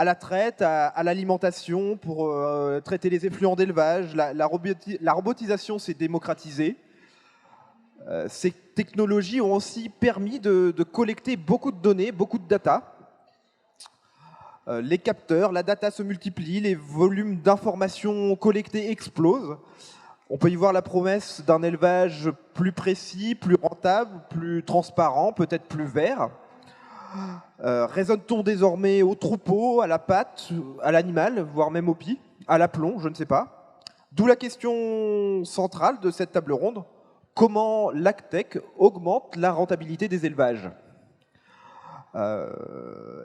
à la traite, à l'alimentation, pour traiter les effluents d'élevage. La robotisation s'est démocratisée. Ces technologies ont aussi permis de collecter beaucoup de données, beaucoup de data. Les capteurs, la data se multiplie, les volumes d'informations collectées explosent. On peut y voir la promesse d'un élevage plus précis, plus rentable, plus transparent, peut-être plus vert. Raisonne-t-on désormais au troupeau, à la patte, à l'animal, voire même au pied, à l'aplomb, je ne sais pas. D'où la question centrale de cette table ronde. Comment l'agtech augmente la rentabilité des élevages?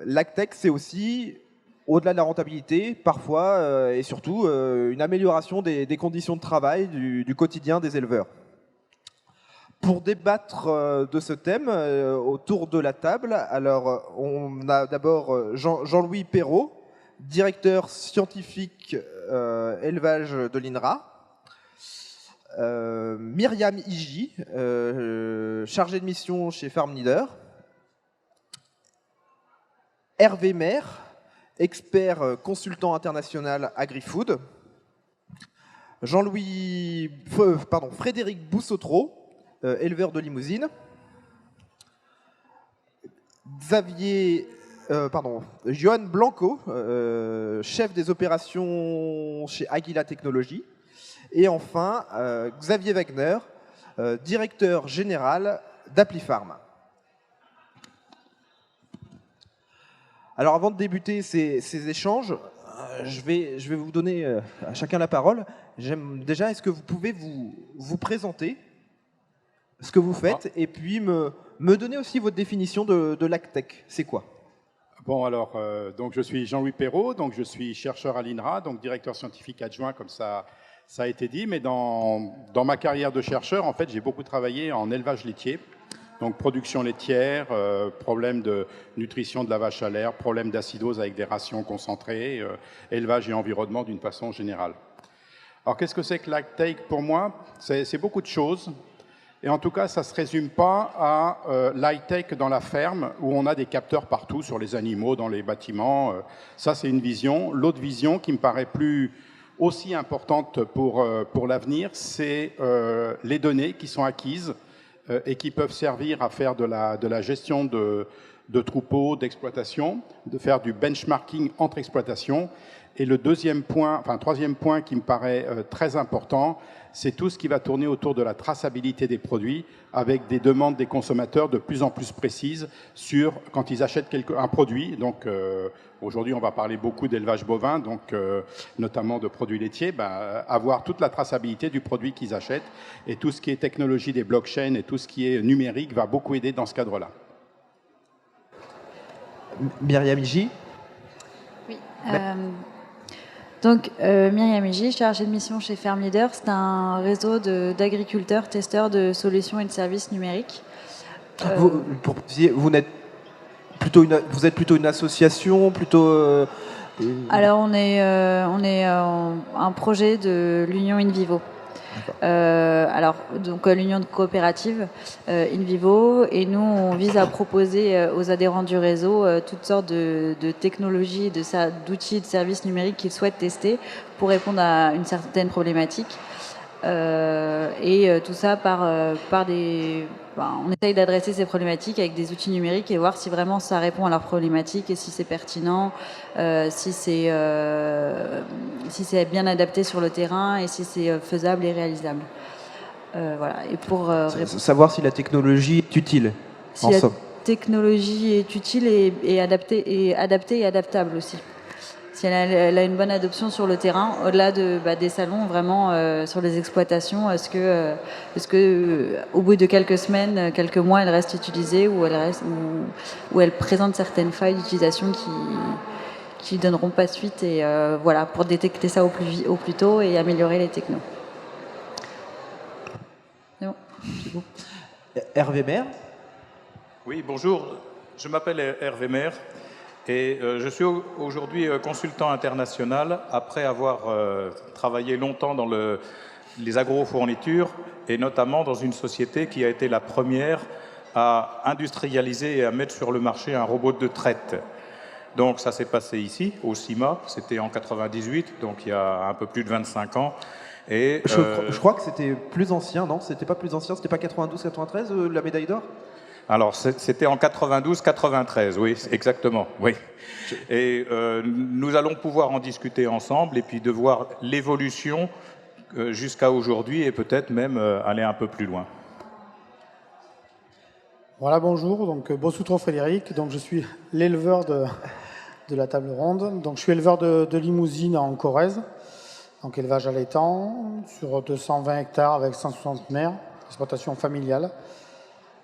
L'agtech, c'est aussi, au-delà de la rentabilité, parfois et surtout, une amélioration des conditions de travail du quotidien des éleveurs. Pour débattre de ce thème autour de la table, alors on a d'abord Jean-Louis Perrault, directeur scientifique élevage de l'INRA. Myriam Iji, chargée de mission chez Farm Leader. Hervé Maire, expert consultant international AgriFood. Frédéric Boussotreau, éleveur de limousine. Johan Blanco, chef des opérations chez Aguila Technologies. Et enfin, Xavier Wagner, directeur général d'Applifarm. Alors avant de débuter ces échanges, je vais vous donner à chacun la parole. Déjà, est-ce que vous pouvez vous présenter ce que vous faites et puis me donner aussi votre définition de l'agtech? C'est quoi? Bon, alors, donc je suis Jean-Louis Perrault, donc je suis chercheur à l'INRA, donc directeur scientifique adjoint, comme ça a été dit. Mais dans ma carrière de chercheur, en fait, j'ai beaucoup travaillé en élevage laitier. Donc production laitière, problème de nutrition de la vache à l'air, problème d'acidose avec des rations concentrées, élevage et environnement d'une façon générale. Alors qu'est-ce que c'est que l'agtech pour moi? C'est beaucoup de choses. Et en tout cas, ça ne se résume pas à l'high-tech dans la ferme, où on a des capteurs partout sur les animaux, dans les bâtiments. Ça, c'est une vision. L'autre vision qui me paraît plus aussi importante pour l'avenir, c'est les données qui sont acquises et qui peuvent servir à faire de la gestion de troupeaux, d'exploitation, de faire du benchmarking entre exploitations. Et le troisième point qui me paraît très important, c'est tout ce qui va tourner autour de la traçabilité des produits, avec des demandes des consommateurs de plus en plus précises sur quand ils achètent un produit. Donc aujourd'hui, on va parler beaucoup d'élevage bovin, donc notamment de produits laitiers, avoir toute la traçabilité du produit qu'ils achètent, et tout ce qui est technologie des blockchains et tout ce qui est numérique va beaucoup aider dans ce cadre-là. Myriam Iji. Oui. Donc, Myriam Iji, chargée de mission chez Farm Leader, c'est un réseau d'agriculteurs, testeurs de solutions et de services numériques. Vous êtes plutôt une association, plutôt... Alors, on est un projet de l'Union InVivo. Donc l'union de coopératives InVivo, et nous on vise à proposer aux adhérents du réseau toutes sortes de technologies, d'outils, de services numériques qu'ils souhaitent tester pour répondre à une certaine problématique. Tout ça on essaye d'adresser ces problématiques avec des outils numériques et voir si vraiment ça répond à leurs problématiques et si c'est pertinent, si c'est bien adapté sur le terrain et si c'est faisable et réalisable. Voilà. Et pour savoir si la technologie est utile. Si la technologie est utile et adaptée et adaptable aussi. Si elle a une bonne adoption sur le terrain, au-delà des salons, vraiment sur les exploitations, est-ce que au bout de quelques semaines, quelques mois, elle reste utilisée ou elle présente certaines failles d'utilisation qui donneront pas suite, et voilà, pour détecter ça au plus tôt et améliorer les technos. C'est bon. Hervé Maire. Oui, bonjour. Je m'appelle Hervé Maire. Et je suis aujourd'hui consultant international après avoir travaillé longtemps dans les agrofournitures et notamment dans une société qui a été la première à industrialiser et à mettre sur le marché un robot de traite. Donc ça s'est passé ici, au CIMA, c'était en 98, donc il y a un peu plus de 25 ans. Et, je crois que c'était plus ancien, non? C'était pas plus ancien, c'était pas 92-93 la médaille d'or? Alors c'était en 92-93, oui, exactement, oui. Et nous allons pouvoir en discuter ensemble et puis de voir l'évolution jusqu'à aujourd'hui et peut-être même aller un peu plus loin. Voilà, bonjour, donc Bossoutro Frédéric, donc je suis l'éleveur de la table ronde. Donc je suis éleveur de limousines en Corrèze, donc élevage allaitant sur 220 hectares avec 160 mères, exploitation familiale,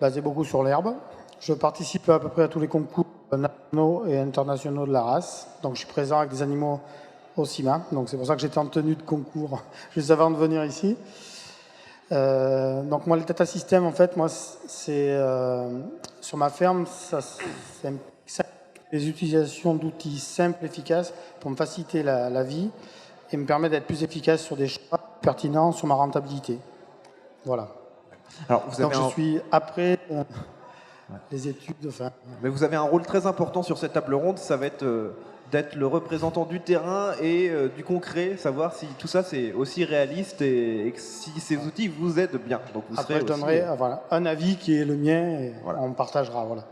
basée beaucoup sur l'herbe. Je participe à peu près à tous les concours nationaux et internationaux de la race, donc je suis présent avec des animaux au CIMA, donc c'est pour ça que j'étais en tenue de concours juste avant de venir ici. Donc moi, le data system, en fait, moi, c'est sur ma ferme, c'est les utilisations d'outils simples, efficaces, pour me faciliter la vie et me permettre d'être plus efficace sur des choix pertinents sur ma rentabilité. Voilà. Alors, donc je suis après les études. Enfin, mais vous avez un rôle très important sur cette table ronde, ça va être d'être le représentant du terrain et du concret, savoir si tout ça c'est aussi réaliste et que si ces outils vous aident bien. Donc vous après, serez je donnerai aussi, voilà, un avis qui est le mien et voilà. on partagera. Voilà.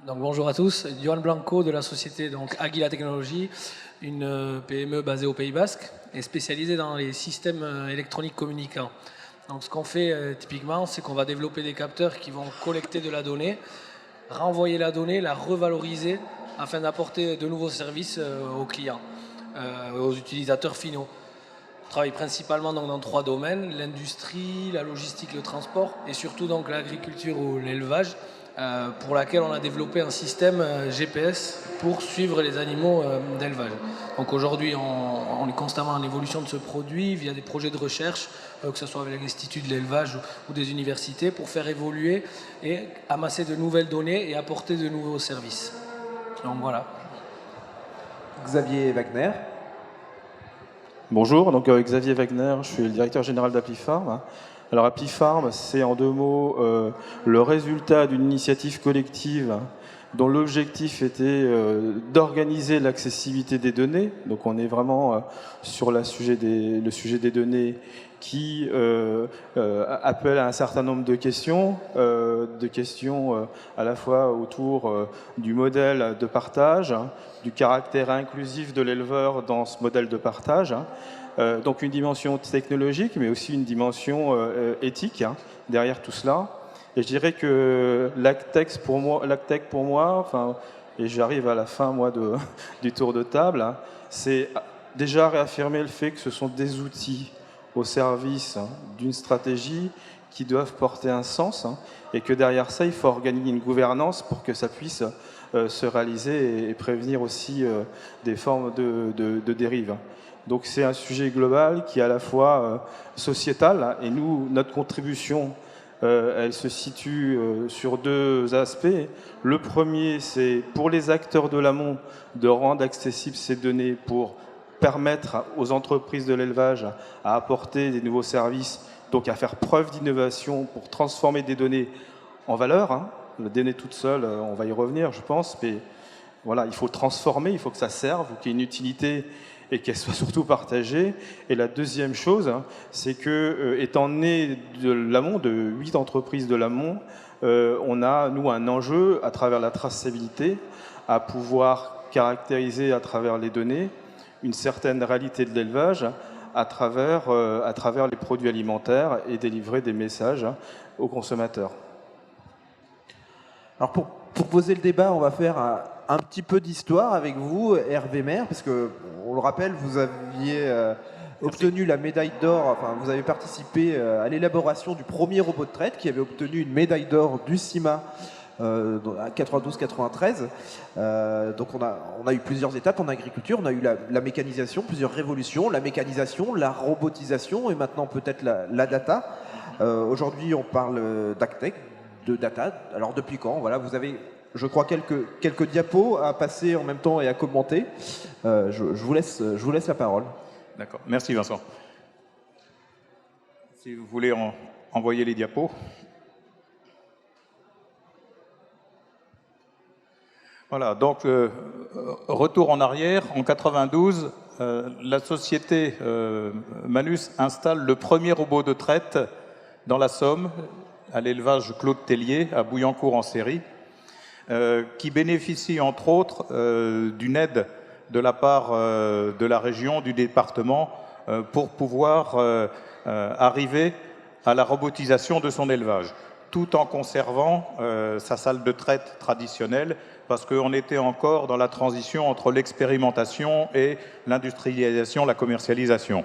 Donc, bonjour à tous, Johan Blanco de la société Aguila Technologies, une PME basée au Pays Basque et spécialisée dans les systèmes électroniques communicants. Donc ce qu'on fait typiquement, c'est qu'on va développer des capteurs qui vont collecter de la donnée, renvoyer la donnée, la revaloriser afin d'apporter de nouveaux services aux clients, aux utilisateurs finaux. On travaille principalement dans 3 domaines, l'industrie, la logistique, le transport et surtout l'agriculture ou l'élevage, pour laquelle on a développé un système GPS pour suivre les animaux d'élevage. Donc aujourd'hui, on est constamment en évolution de ce produit via des projets de recherche, que ce soit avec l'Institut de l'élevage ou des universités, pour faire évoluer et amasser de nouvelles données et apporter de nouveaux services. Donc voilà. Xavier Wagner. Bonjour, donc Xavier Wagner, je suis le directeur général d'Appifarm. Alors Appifarm, c'est en 2 mots le résultat d'une initiative collective dont l'objectif était d'organiser l'accessibilité des données. Donc on est vraiment sur le sujet des données qui appelle à un certain nombre de questions à la fois autour du modèle de partage, du caractère inclusif de l'éleveur dans ce modèle de partage. Donc une dimension technologique, mais aussi une dimension éthique derrière tout cela. Et je dirais que l'AgTech pour moi, enfin, et j'arrive à la fin moi du tour de table, c'est déjà réaffirmer le fait que ce sont des outils au service d'une stratégie qui doivent porter un sens et que derrière ça, il faut organiser une gouvernance pour que ça puisse se réaliser et prévenir aussi des formes de dérive. Donc c'est un sujet global qui est à la fois sociétal et nous, notre contribution, elle se situe sur 2 aspects. Le premier, c'est pour les acteurs de l'amont de rendre accessibles ces données pour permettre aux entreprises de l'élevage à apporter des nouveaux services, donc à faire preuve d'innovation pour transformer des données en valeur. La donnée toute seule, on va y revenir, je pense, mais voilà, il faut transformer, il faut que ça serve, qu'il y ait une utilité et qu'elle soit surtout partagée. Et la deuxième chose, c'est que, étant né de l'amont, de 8 entreprises de l'amont, on a, nous, un enjeu à travers la traçabilité, à pouvoir caractériser à travers les données une certaine réalité de l'élevage à travers les produits alimentaires et délivrer des messages aux consommateurs. Alors pour poser le débat, on va faire un petit peu d'histoire avec vous, Hervé Maire, parce que, on le rappelle, vous aviez obtenu la médaille d'or, enfin vous avez participé à l'élaboration du premier robot de traite qui avait obtenu une médaille d'or du CIMA à 92-93. Donc on a eu plusieurs étapes en agriculture, on a eu la mécanisation, plusieurs révolutions, la mécanisation, la robotisation et maintenant peut-être la data. Aujourd'hui on parle d'AgTech, de data. Alors depuis quand? Voilà, vous avez, je crois, quelques diapos à passer en même temps et à commenter. Je vous laisse la parole. D'accord, merci Vincent. Si vous voulez envoyer les diapos. Voilà, donc retour en arrière, en 92, la société Manus installe le premier robot de traite dans la Somme, à l'élevage Claude Tellier, à Bouillancourt en Série, qui bénéficie entre autres d'une aide de la part de la région, du département, pour pouvoir arriver à la robotisation de son élevage, tout en conservant sa salle de traite traditionnelle, parce qu'on était encore dans la transition entre l'expérimentation et l'industrialisation, la commercialisation.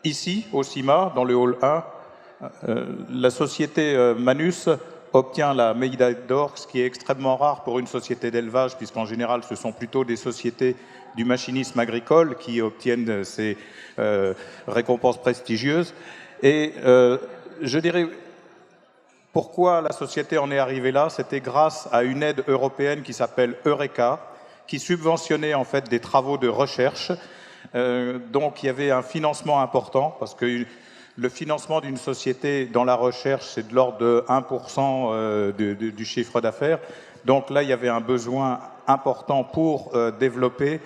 Ici, au CIMA, dans le hall 1, la société Manus obtient la médaille d'or, ce qui est extrêmement rare pour une société d'élevage, puisqu'en général, ce sont plutôt des sociétés du machinisme agricole qui obtiennent ces récompenses prestigieuses. Et je dirais, pourquoi la société en est arrivée là? C'était grâce à une aide européenne qui s'appelle Eureka, qui subventionnait en fait des travaux de recherche. Donc il y avait un financement important, parce que le financement d'une société dans la recherche, c'est de l'ordre de 1% du chiffre d'affaires. Donc là, il y avait un besoin important pour développer,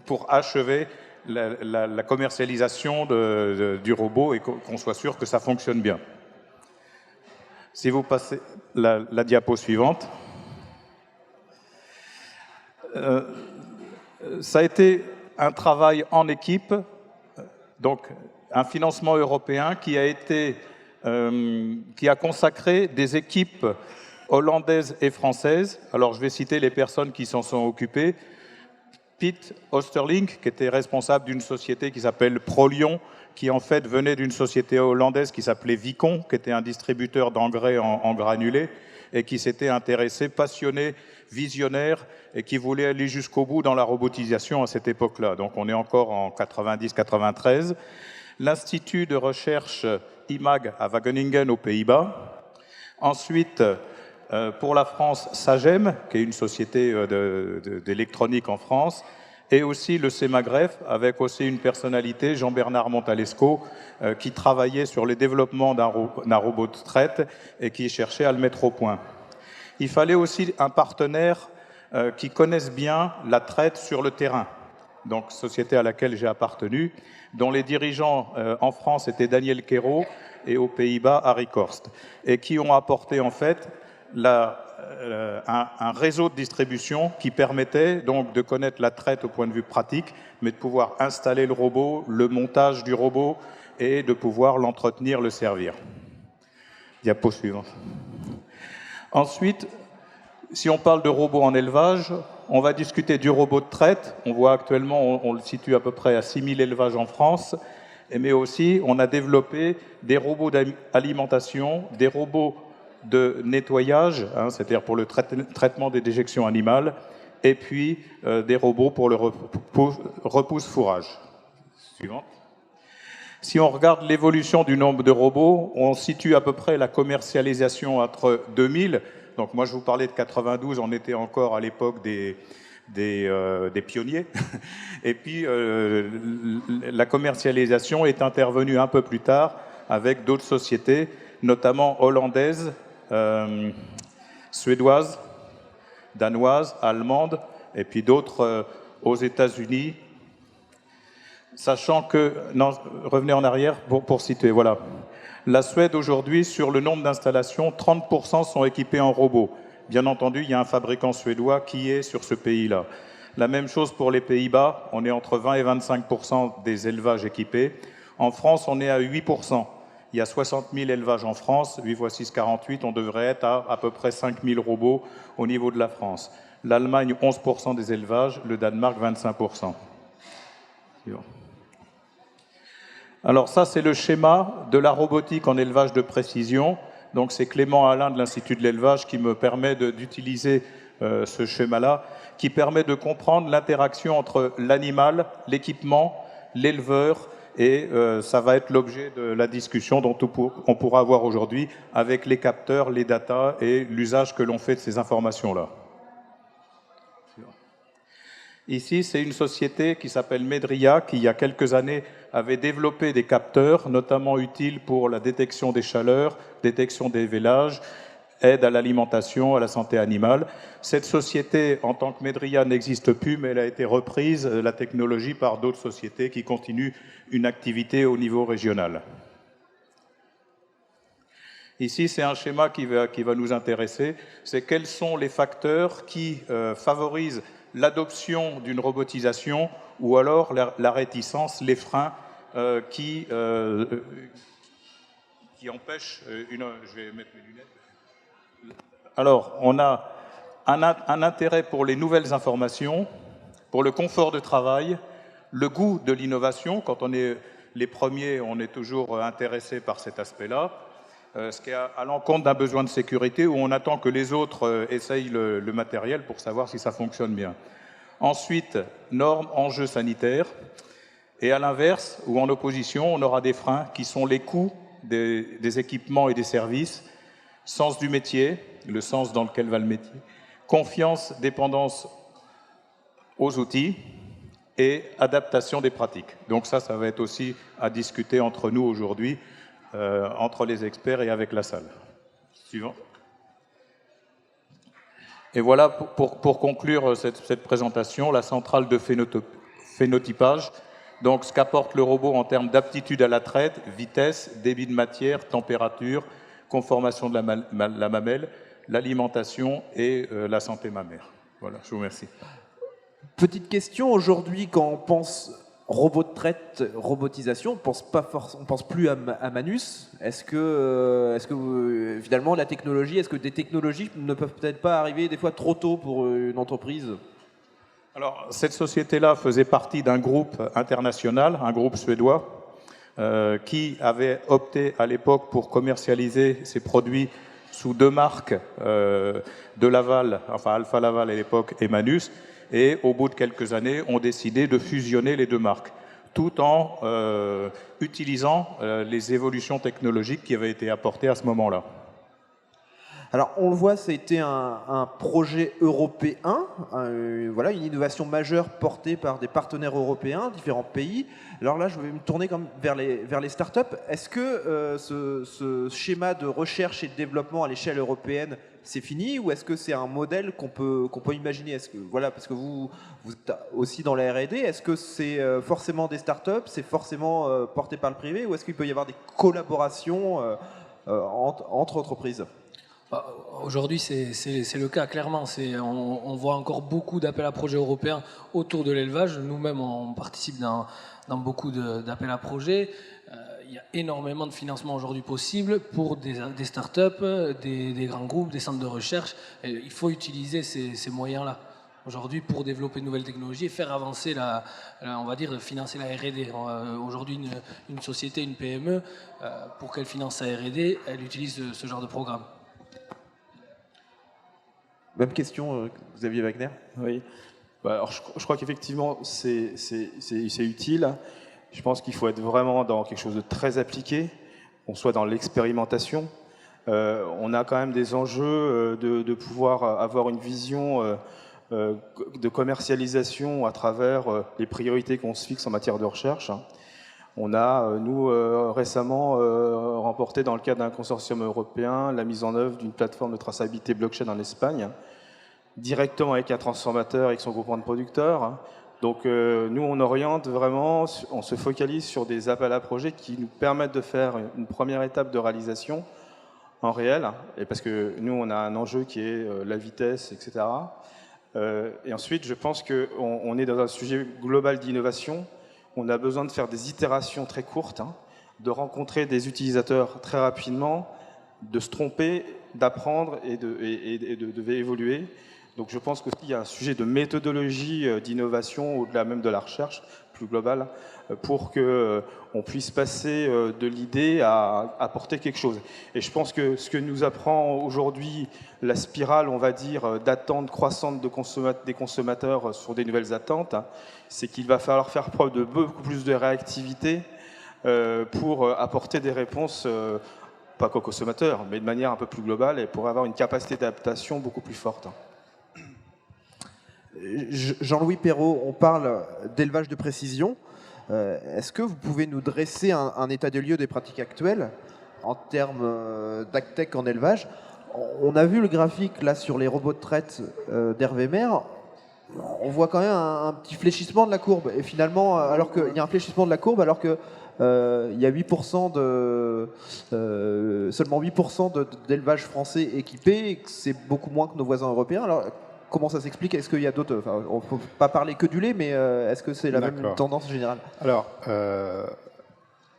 pour achever la commercialisation du robot et qu'on soit sûr que ça fonctionne bien. Si vous passez la diapo suivante. Ça a été un travail en équipe, donc un financement européen qui a consacré des équipes hollandaises et françaises. Alors je vais citer les personnes qui s'en sont occupées. Piet Oosterling, qui était responsable d'une société qui s'appelle Prolion, qui en fait venait d'une société hollandaise qui s'appelait Vicon, qui était un distributeur d'engrais en granulés, et qui s'était intéressé, passionné, visionnaire, et qui voulait aller jusqu'au bout dans la robotisation à cette époque-là. Donc on est encore en 90-93. L'Institut de recherche IMAG à Wageningen aux Pays-Bas. Ensuite, pour la France, Sagem, qui est une société d'électronique en France, et aussi le CEMAGREF, avec aussi une personnalité, Jean-Bernard Montalesco, qui travaillait sur le développement d'un robot de traite et qui cherchait à le mettre au point. Il fallait aussi un partenaire qui connaisse bien la traite sur le terrain, donc société à laquelle j'ai appartenu, dont les dirigeants en France étaient Daniel Quérault et aux Pays-Bas, Harry Korst, et qui ont apporté en fait un réseau de distribution qui permettait donc de connaître la traite au point de vue pratique, mais de pouvoir installer le robot, le montage du robot et de pouvoir l'entretenir, le servir. Diapo suivante. Ensuite, si on parle de robots en élevage, on va discuter du robot de traite. On voit actuellement, on le situe à peu près à 6000 élevages en France, mais aussi on a développé des robots d'alimentation, des robots de nettoyage, c'est-à-dire pour le traitement des déjections animales, et puis des robots pour le repousse-fourrage. Suivant. Si on regarde l'évolution du nombre de robots, on situe à peu près la commercialisation entre 2000, donc moi je vous parlais de 92, on était encore à l'époque des pionniers, et puis la commercialisation est intervenue un peu plus tard avec d'autres sociétés, notamment hollandaises, suédoises, danoises, allemandes, et puis d'autres aux États-Unis. Sachant que, non, revenez en arrière pour citer, voilà. La Suède aujourd'hui, sur le nombre d'installations, 30% sont équipés en robots. Bien entendu, il y a un fabricant suédois qui est sur ce pays-là. La même chose pour les Pays-Bas, on est entre 20 et 25% des élevages équipés. En France, on est à 8%. Il y a 60 000 élevages en France, 8 x 6, 48, on devrait être à peu près 5 000 robots au niveau de la France. L'Allemagne, 11% des élevages, le Danemark, 25%. Alors ça, c'est le schéma de la robotique en élevage de précision. Donc c'est Clément Alain de l'Institut de l'élevage qui me permet d'utiliser ce schéma-là, qui permet de comprendre l'interaction entre l'animal, l'équipement, l'éleveur, et ça va être l'objet de la discussion dont on pourra avoir aujourd'hui avec les capteurs, les datas et l'usage que l'on fait de ces informations-là. Ici, c'est une société qui s'appelle Medria, qui il y a quelques années avait développé des capteurs, notamment utiles pour la détection des chaleurs, détection des vélages, aide à l'alimentation, à la santé animale. Cette société, en tant que Medria, n'existe plus, mais elle a été reprise, la technologie, par d'autres sociétés qui continuent une activité au niveau régional. Ici, c'est un schéma qui va nous intéresser. C'est quels sont les facteurs qui favorisent l'adoption d'une robotisation ou alors la réticence, les freins qui empêchent je vais mettre mes lunettes. Alors, on a un intérêt pour les nouvelles informations, pour le confort de travail, le goût de l'innovation. Quand on est les premiers, on est toujours intéressé par cet aspect-là. Ce qui est à l'encontre d'un besoin de sécurité où on attend que les autres essayent le matériel pour savoir si ça fonctionne bien. Ensuite, normes, enjeux sanitaires. Et à l'inverse, ou en opposition, on aura des freins qui sont les coûts des équipements et des services, sens du métier, le sens dans lequel va le métier, confiance, dépendance aux outils et adaptation des pratiques. Donc ça va être aussi à discuter entre nous aujourd'hui, entre les experts et avec la salle. Suivant. Et voilà, pour conclure cette présentation, la centrale de phénotypage. Donc, ce qu'apporte le robot en termes d'aptitude à la traite, vitesse, débit de matière, température, conformation de la mamelle, l'alimentation et la santé mammaire. Voilà, je vous remercie. Petite question, aujourd'hui, quand on pense robot de traite, robotisation, on pense plus à Manus. Est-ce que finalement la technologie, est-ce que des technologies ne peuvent peut-être pas arriver des fois trop tôt pour une entreprise ? Alors, cette société-là faisait partie d'un groupe international, un groupe suédois, qui avait opté à l'époque pour commercialiser ses produits sous deux marques de Laval, enfin Alpha Laval à l'époque et Manus, et au bout de quelques années, ont décidé de fusionner les deux marques, tout en utilisant les évolutions technologiques qui avaient été apportées à ce moment-là. Alors, on le voit, c'était un projet européen, voilà, une innovation majeure portée par des partenaires européens, différents pays. Alors là, je vais me tourner vers les startups. Est-ce que ce schéma de recherche et de développement à l'échelle européenne, c'est fini, ou est-ce que c'est un modèle qu'on peut imaginer ? Voilà, parce que vous êtes aussi dans la R&D, est-ce que c'est forcément des startups, c'est forcément porté par le privé, ou est-ce qu'il peut y avoir des collaborations entre entreprises ? Aujourd'hui, c'est le cas, clairement. On voit encore beaucoup d'appels à projets européens autour de l'élevage. Nous-mêmes, on participe dans beaucoup d'appels à projets. Il y a énormément de financement aujourd'hui possible pour des startups, des grands groupes, des centres de recherche. Et il faut utiliser ces moyens-là aujourd'hui pour développer de nouvelles technologies et faire avancer on va dire, financer la R&D. Aujourd'hui, une société, une PME, pour qu'elle finance sa R&D, elle utilise ce genre de programme. Même question, Xavier Wagner. Oui. Alors, je crois qu'effectivement, c'est utile. Je pense qu'il faut être vraiment dans quelque chose de très appliqué, qu'on soit dans l'expérimentation. On a quand même des enjeux de pouvoir avoir une vision de commercialisation à travers les priorités qu'on se fixe en matière de recherche. On a, nous, récemment remporté dans le cadre d'un consortium européen la mise en œuvre d'une plateforme de traçabilité blockchain en Espagne, directement avec un transformateur, avec son groupement de producteurs. Donc nous, on oriente vraiment, on se focalise sur des appels à projets qui nous permettent de faire une première étape de réalisation en réel, et parce que nous, on a un enjeu qui est la vitesse, etc. Et ensuite, je pense qu'on est dans un sujet global d'innovation. On a besoin de faire des itérations très courtes, de rencontrer des utilisateurs très rapidement, de se tromper, d'apprendre et de évoluer. Donc je pense qu'il y a un sujet de méthodologie d'innovation au-delà même de la recherche plus globale pour qu'on puisse passer de l'idée à apporter quelque chose. Et je pense que ce que nous apprend aujourd'hui la spirale, on va dire, d'attente croissante des consommateurs sur des nouvelles attentes, c'est qu'il va falloir faire preuve de beaucoup plus de réactivité pour apporter des réponses, pas qu'aux consommateurs, mais de manière un peu plus globale et pour avoir une capacité d'adaptation beaucoup plus forte. Jean-Louis Perrault, on parle d'élevage de précision. Est-ce que vous pouvez nous dresser un état des lieux des pratiques actuelles en termes d'agtech en élevage, on a vu le graphique là sur les robots de traite d'Hervé Maire. On voit quand même un petit fléchissement de la courbe. Et finalement, alors qu'il y a un fléchissement de la courbe, alors que il y a 8% seulement 8% d'élevage français équipé, et que c'est beaucoup moins que nos voisins européens. Alors, comment ça s'explique? Est-ce qu'il y a d'autres... Enfin, on ne peut pas parler que du lait, mais est-ce que c'est la même tendance générale? Alors,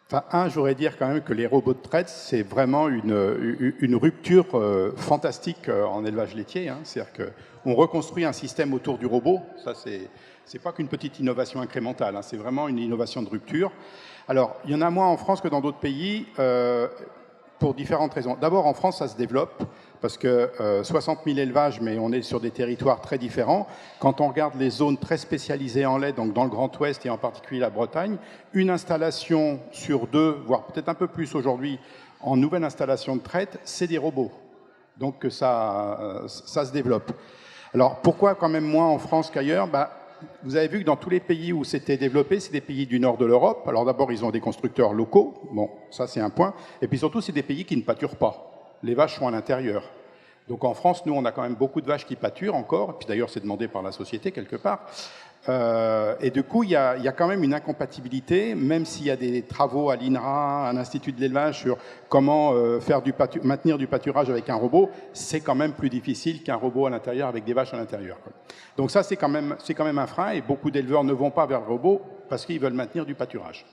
je voudrais dire quand même que les robots de traite, c'est vraiment une rupture fantastique en élevage laitier. Hein. C'est-à-dire qu'on reconstruit un système autour du robot. Ça, c'est pas qu'une petite innovation incrémentale. Hein. C'est vraiment une innovation de rupture. Alors, il y en a moins en France que dans d'autres pays, pour différentes raisons. D'abord, en France, ça se développe, parce que 60 000 élevages, mais on est sur des territoires très différents. Quand on regarde les zones très spécialisées en lait, donc dans le Grand Ouest et en particulier la Bretagne, une installation sur 2, voire peut-être un peu plus aujourd'hui, en nouvelle installation de traite, c'est des robots. Donc ça se développe. Alors, pourquoi quand même moins en France qu'ailleurs? Vous avez vu que dans tous les pays où c'était développé, c'est des pays du nord de l'Europe. Alors d'abord, ils ont des constructeurs locaux. Bon, ça c'est un point. Et puis surtout, c'est des pays qui ne pâturent pas. Les vaches sont à l'intérieur. Donc en France, nous, on a quand même beaucoup de vaches qui pâturent encore. Et puis d'ailleurs, c'est demandé par la société quelque part. Et du coup, il y a quand même une incompatibilité, même s'il y a des travaux à l'INRA, à l'Institut de l'élevage, sur comment maintenir du pâturage avec un robot, c'est quand même plus difficile qu'un robot à l'intérieur avec des vaches à l'intérieur. Donc ça, c'est quand même un frein, et beaucoup d'éleveurs ne vont pas vers le robot parce qu'ils veulent maintenir du pâturage.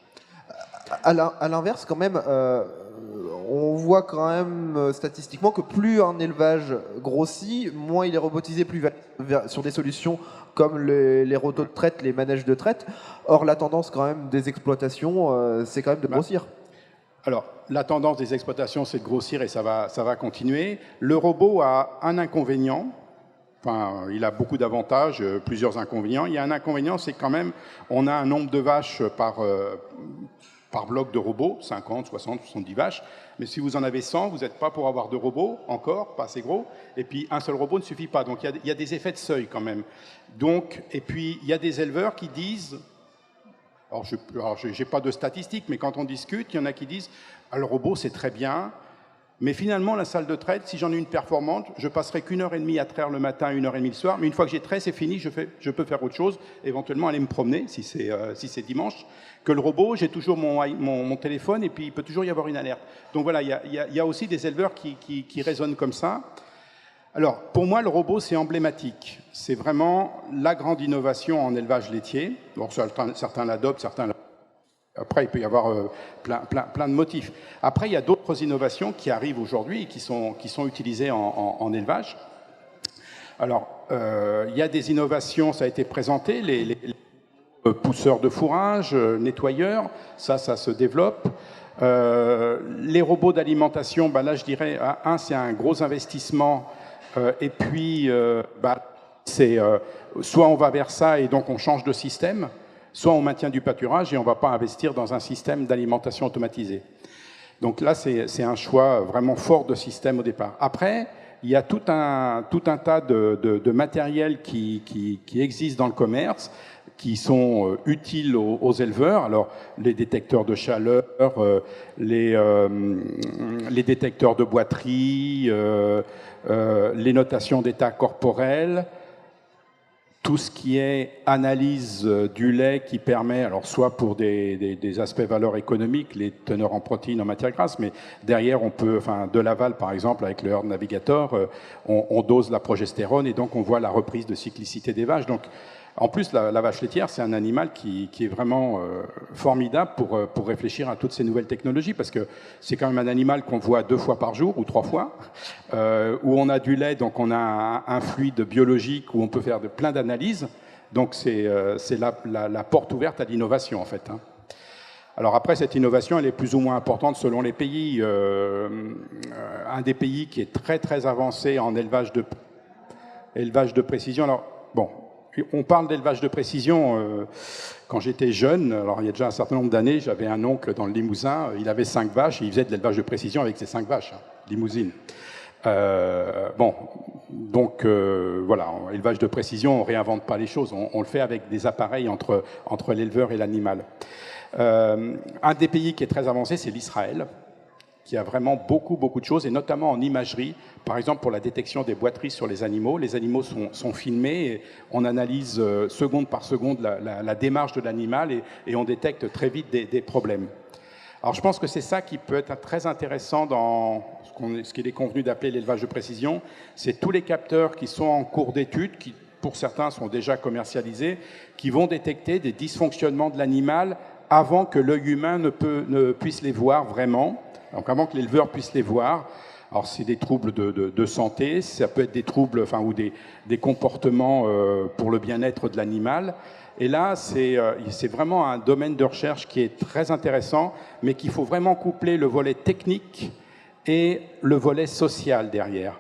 À l'inverse, quand même, on voit quand même statistiquement que plus un élevage grossit, moins il est robotisé, plus il va sur des solutions comme les rotos de traite, les manèges de traite. Or, la tendance quand même des exploitations, c'est quand même de grossir. Alors, la tendance des exploitations, c'est de grossir, et ça va continuer. Le robot a un inconvénient. Enfin, il a beaucoup d'avantages, plusieurs inconvénients. Il y a un inconvénient, c'est quand même, on a un nombre de vaches par bloc de robots, 50, 60, 70 vaches. Mais si vous en avez 100, vous n'êtes pas pour avoir 2 robots, encore, pas assez gros. Et puis, un seul robot ne suffit pas. Donc, il y a des effets de seuil quand même. Donc, et puis, il y a des éleveurs qui disent... Alors, je n'ai pas de statistiques, mais quand on discute, il y en a qui disent le robot, c'est très bien, mais finalement, la salle de traite, si j'en ai une performante, je passerai qu'1h30 à traire le matin, 1h30 le soir, mais une fois que j'ai trait, c'est fini, je peux faire autre chose, éventuellement aller me promener, si c'est dimanche. Que le robot, j'ai toujours mon téléphone, et puis il peut toujours y avoir une alerte. Donc voilà, il y a aussi des éleveurs qui raisonnent comme ça. Alors, pour moi, le robot, c'est emblématique. C'est vraiment la grande innovation en élevage laitier. Alors, certains l'adoptent, certains l'adoptent. Après, il peut y avoir plein de motifs. Après, il y a d'autres innovations qui arrivent aujourd'hui et qui sont utilisées en élevage. Alors, il y a des innovations, ça a été présenté, les pousseurs de fourrage, nettoyeurs, ça se développe. Les robots d'alimentation, là, je dirais, c'est un gros investissement. Et puis, c'est soit on va vers ça et donc on change de système, soit on maintient du pâturage et on ne va pas investir dans un système d'alimentation automatisé. Donc là, c'est un choix vraiment fort de système au départ. Après, il y a tout un tas de matériel qui existe dans le commerce, qui sont utiles aux éleveurs. Alors, les détecteurs de chaleur, les détecteurs de boiterie, les notations d'état corporel, tout ce qui est analyse du lait qui permet, alors soit pour des aspects valeurs économiques, les teneurs en protéines, en matière grasse, mais derrière on peut, de l'aval par exemple avec le Herd Navigator, on dose la progestérone et donc on voit la reprise de cyclicité des vaches. Donc en plus, la vache laitière, c'est un animal qui est vraiment formidable pour réfléchir à toutes ces nouvelles technologies, parce que c'est quand même un animal qu'on voit 2 fois par jour ou 3 fois, où on a du lait, donc on a un fluide biologique où on peut faire plein d'analyses. Donc c'est la porte ouverte à l'innovation, en fait. Hein. Alors après, cette innovation, elle est plus ou moins importante selon les pays. Un des pays qui est très très avancé en élevage de précision. Alors bon. On parle d'élevage de précision. Quand j'étais jeune, alors il y a déjà un certain nombre d'années, j'avais un oncle dans le Limousin, il avait 5 vaches et il faisait de l'élevage de précision avec ses 5 vaches, limousine. Donc voilà, élevage de précision, on ne réinvente pas les choses, on le fait avec des appareils entre l'éleveur et l'animal. Un des pays qui est très avancé, c'est l'Israël. qui a vraiment beaucoup de choses, et notamment en imagerie, par exemple pour la détection des boiteries sur les animaux. Les animaux sont filmés, et on analyse seconde par seconde la démarche de l'animal, et on détecte très vite des problèmes. Alors je pense que c'est ça qui peut être très intéressant dans ce qu'il est convenu d'appeler l'élevage de précision, c'est tous les capteurs qui sont en cours d'étude, qui pour certains sont déjà commercialisés, qui vont détecter des dysfonctionnements de l'animal avant que l'œil humain ne puisse les voir vraiment, donc avant que l'éleveur puisse les voir. Alors c'est des troubles de santé, ça peut être des troubles, enfin, ou des comportements pour le bien-être de l'animal. Et là, c'est vraiment un domaine de recherche qui est très intéressant, mais qu'il faut vraiment coupler le volet technique et le volet social derrière.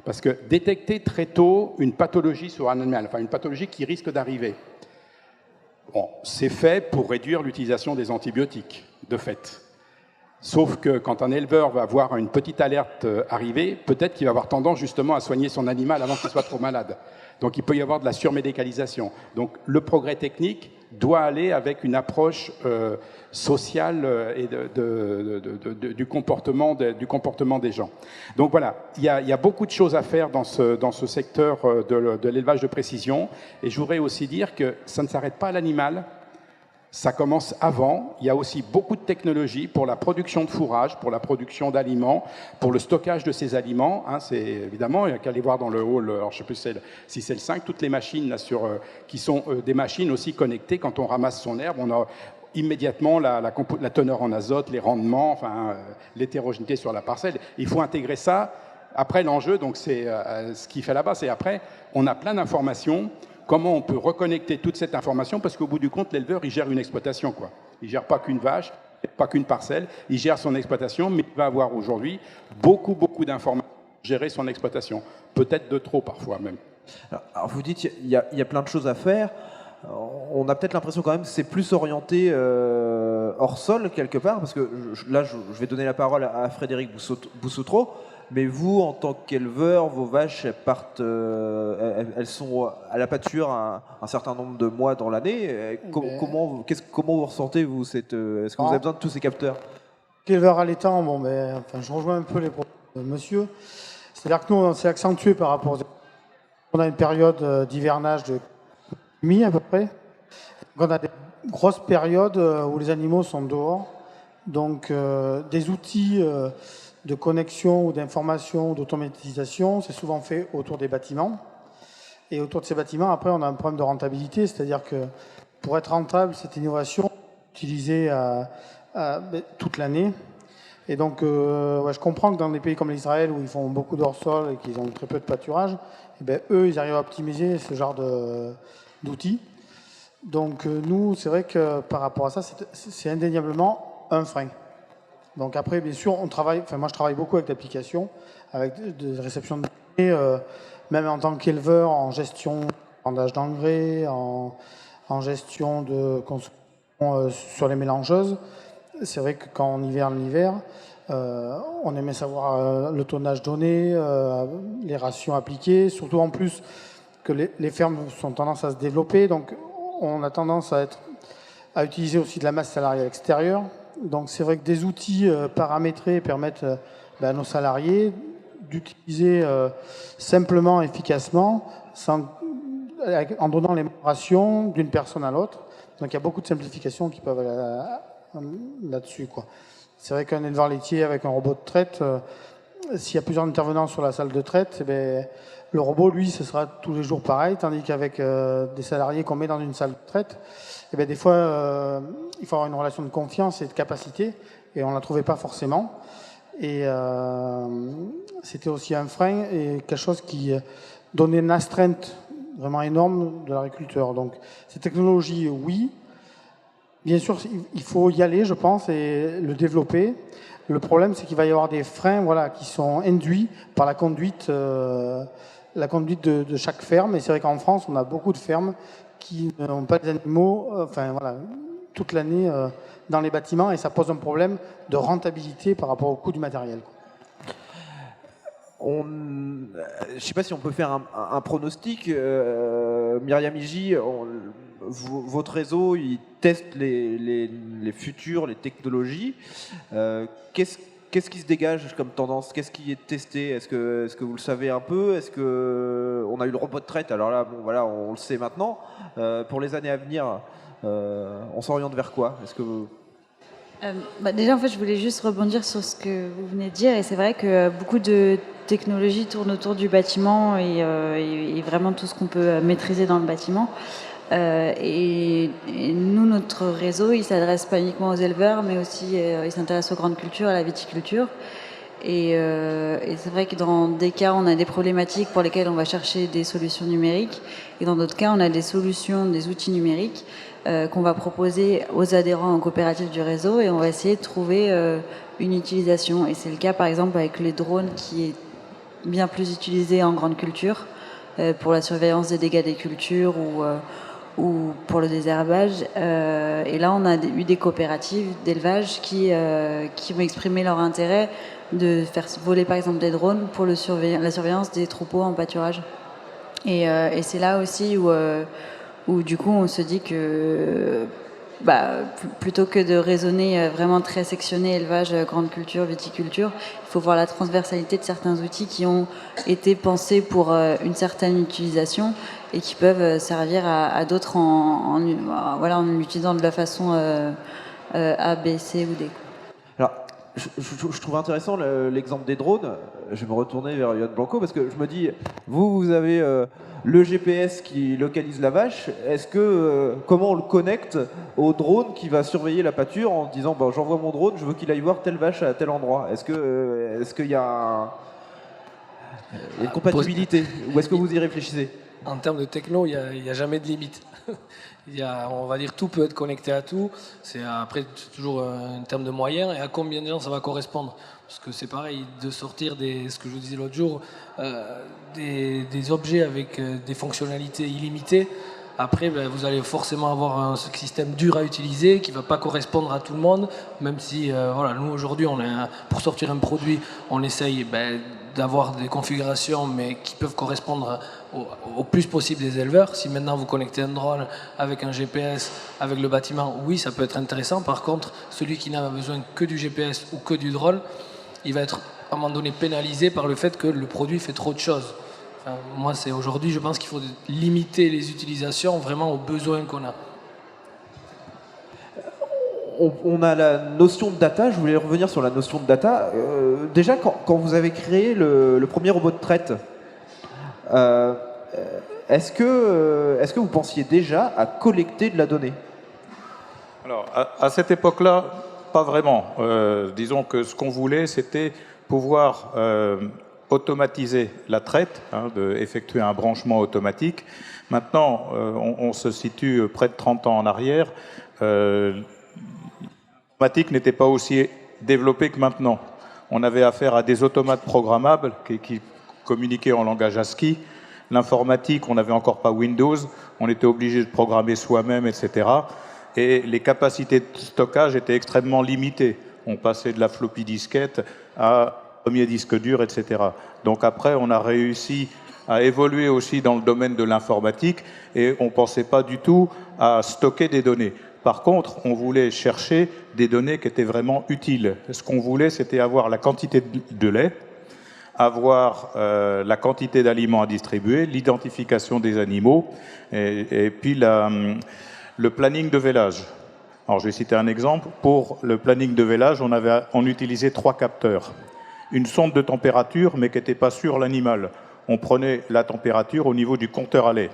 Parce que détecter très tôt une pathologie sur un animal, enfin une pathologie qui risque d'arriver, bon, c'est fait pour réduire l'utilisation des antibiotiques, de fait. Sauf que quand un éleveur va voir une petite alerte arriver, peut-être qu'il va avoir tendance justement à soigner son animal avant qu'il soit trop malade. Donc il peut y avoir de la surmédicalisation. Donc le progrès technique doit aller avec une approche sociale et du comportement des gens. Donc voilà, il y a beaucoup de choses à faire dans ce secteur de l'élevage de précision. Et je voudrais aussi dire que ça ne s'arrête pas à l'animal. Ça commence avant. Il y a aussi beaucoup de technologies pour la production de fourrage, pour la production d'aliments, pour le stockage de ces aliments. Hein, c'est évidemment, il n'y a qu'à aller voir dans le hall, alors je ne sais plus si c'est le 5, toutes les machines là, qui sont des machines aussi connectées. Quand on ramasse son herbe, on a immédiatement la teneur en azote, les rendements, enfin, l'hétérogénéité sur la parcelle. Il faut intégrer ça. Après, l'enjeu, donc c'est ce qu'il fait là-bas, c'est après, on a plein d'informations. Comment on peut reconnecter toute cette information, parce qu'au bout du compte, l'éleveur, il gère une exploitation, quoi. Il ne gère pas qu'une vache, pas qu'une parcelle, il gère son exploitation, mais il va avoir aujourd'hui beaucoup d'informations pour gérer son exploitation. Peut-être de trop, parfois même. Alors vous dites il y a plein de choses à faire. On a peut-être l'impression quand même que c'est plus orienté hors sol, quelque part, parce que là, je vais donner la parole à Frédéric Boussoutreau. Mais vous, en tant qu'éleveur, vos vaches, elles partent, elles sont à la pâture un certain nombre de mois dans l'année. Comment vous ressentez, vous, est-ce que vous avez besoin de tous ces capteurs? Éleveur allaitant, bon, enfin, je rejoins un peu les propos de monsieur. C'est-à-dire que nous, on s'est accentué par rapport. On a une période d'hivernage de mi à peu près. On a des grosses périodes où les animaux sont dehors. Donc, des outils de connexion ou d'information, d'automatisation, c'est souvent fait autour des bâtiments. Et autour de ces bâtiments, après, on a un problème de rentabilité, c'est-à-dire que pour être rentable, cette innovation est utilisée toute l'année. Et donc, je comprends que dans des pays comme l'Israël, où ils font beaucoup d'hors-sol et qu'ils ont très peu de pâturage, eux, ils arrivent à optimiser ce genre d'outils. Donc, nous, c'est vrai que par rapport à ça, c'est indéniablement un frein. Donc après, bien sûr, moi je travaille beaucoup avec l'application, avec des réceptions de données, même en tant qu'éleveur, en gestion d'épandage d'engrais, en gestion de consommation sur les mélangeuses. C'est vrai que quand on hiverne l'hiver, on aimait savoir le tonnage donné, les rations appliquées, surtout en plus que les fermes sont tendance à se développer, donc on a tendance à utiliser aussi de la masse salariale extérieure. Donc c'est vrai que des outils paramétrés permettent à nos salariés d'utiliser simplement, efficacement, en donnant les rations d'une personne à l'autre. Donc il y a beaucoup de simplifications qui peuvent aller là-dessus, quoi. C'est vrai qu'un éleveur laitier avec un robot de traite, s'il y a plusieurs intervenants sur la salle de traite, le robot, lui, ce sera tous les jours pareil, tandis qu'avec des salariés qu'on met dans une salle de traite, des fois, il faut avoir une relation de confiance et de capacité, et on ne la trouvait pas forcément. Et c'était aussi un frein et quelque chose qui donnait une astreinte vraiment énorme de l'agriculteur. Donc, ces technologies, oui. Bien sûr, il faut y aller, je pense, et le développer. Le problème, c'est qu'il va y avoir des freins qui sont induits par la conduite de chaque ferme. Et c'est vrai qu'en France, on a beaucoup de fermes qui n'ont pas d'animaux toute l'année dans les bâtiments, et ça pose un problème de rentabilité par rapport au coût du matériel. Je ne sais pas si on peut faire un pronostic. Myriam Iji, votre réseau, il teste les technologies. Qu'est-ce qu'est-ce qui se dégage comme tendance? Qu'est-ce qui est testé? Est-ce que vous le savez un peu? Est-ce que on a eu le robot de traite? Alors là, bon, voilà, on le sait maintenant. Pour les années à venir, on s'oriente vers quoi? Est-ce que Déjà, en fait, je voulais juste rebondir sur ce que vous venez de dire. Et c'est vrai que beaucoup de technologies tournent autour du bâtiment et vraiment tout ce qu'on peut maîtriser dans le bâtiment. Et nous, notre réseau, il s'adresse pas uniquement aux éleveurs, mais aussi il s'intéresse aux grandes cultures, à la viticulture. Et c'est vrai que dans des cas, on a des problématiques pour lesquelles on va chercher des solutions numériques. Et dans d'autres cas, on a des solutions, des outils numériques qu'on va proposer aux adhérents en coopérative du réseau. Et on va essayer de trouver une utilisation. Et c'est le cas, par exemple, avec les drones qui est bien plus utilisé en grande culture pour la surveillance des dégâts des cultures ou pour le désherbage. Et là, on a eu des coopératives d'élevage qui ont exprimé leur intérêt de faire voler, par exemple, des drones pour la surveillance des troupeaux en pâturage. Et c'est là aussi où, du coup, on se dit que plutôt que de raisonner vraiment très sectionné, élevage, grande culture, viticulture, il faut voir la transversalité de certains outils qui ont été pensés pour une certaine utilisation et qui peuvent servir à d'autres en l'utilisant de la façon A, B, C ou D. Alors, je trouve intéressant l'exemple des drones. Je vais me retourner vers Johan Blanco parce que je me dis, vous avez le GPS qui localise la vache. Est-ce que comment on le connecte au drone qui va surveiller la pâture en disant, j'envoie mon drone, je veux qu'il aille voir telle vache à tel endroit. Est-ce qu'il y a une compatibilité ou est-ce que vous y réfléchissez? En termes de techno, il n'y a jamais de limite. On va dire tout peut être connecté à tout. C'est après toujours un terme de moyens et à combien de gens ça va correspondre. Parce que c'est pareil de sortir ce que je vous disais l'autre jour, des objets avec des fonctionnalités illimitées. Après, vous allez forcément avoir un système dur à utiliser qui ne va pas correspondre à tout le monde, même si, nous aujourd'hui, pour sortir un produit, on essaye d'avoir des configurations, mais qui peuvent correspondre au plus possible des éleveurs. Si maintenant vous connectez un drone avec un GPS, avec le bâtiment, oui, ça peut être intéressant. Par contre, celui qui n'a besoin que du GPS ou que du drone, il va être à un moment donné pénalisé par le fait que le produit fait trop de choses. Moi, c'est aujourd'hui, je pense qu'il faut limiter les utilisations vraiment aux besoins qu'on a. On a la notion de data, je voulais revenir sur la notion de data. Déjà, quand vous avez créé le premier robot de traite, est-ce que vous pensiez déjà à collecter de la donnée? Alors, à cette époque-là, pas vraiment. Disons que ce qu'on voulait, c'était pouvoir automatiser la traite, effectuer un branchement automatique. Maintenant, on se situe près de 30 ans en arrière. L'informatique n'était pas aussi développée que maintenant. On avait affaire à des automates programmables qui communiquaient en langage ASCII. L'informatique, on n'avait encore pas Windows. On était obligé de programmer soi-même, etc. Et les capacités de stockage étaient extrêmement limitées. On passait de la floppy disquette à premier disque dur, etc. Donc après, on a réussi à évoluer aussi dans le domaine de l'informatique et on ne pensait pas du tout à stocker des données. Par contre, on voulait chercher des données qui étaient vraiment utiles. Ce qu'on voulait, c'était avoir la quantité de lait, avoir la quantité d'aliments à distribuer, l'identification des animaux et puis le planning de vélage. Alors, je vais citer un exemple. Pour le planning de vélage, on utilisait 3 capteurs. Une sonde de température, mais qui n'était pas sur l'animal. On prenait la température au niveau du compteur à lait.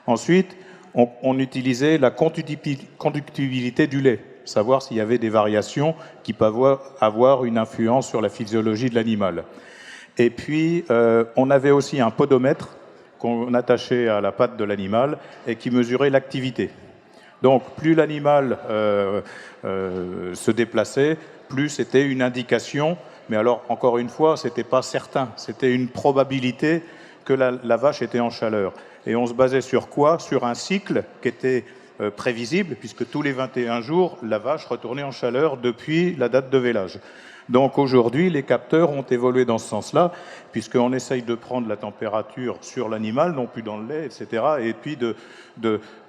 Ensuite, on utilisait la conductibilité du lait, savoir s'il y avait des variations qui peuvent avoir une influence sur la physiologie de l'animal. Et puis, on avait aussi un podomètre qu'on attachait à la patte de l'animal et qui mesurait l'activité. Donc, plus l'animal se déplaçait, plus c'était une indication. Mais alors, encore une fois, ce n'était pas certain. C'était une probabilité que la vache était en chaleur. Et on se basait sur quoi? Sur un cycle qui était prévisible, puisque tous les 21 jours, la vache retournait en chaleur depuis la date de vélage. Donc aujourd'hui, les capteurs ont évolué dans ce sens-là, puisqu'on essaye de prendre la température sur l'animal, non plus dans le lait, etc., et puis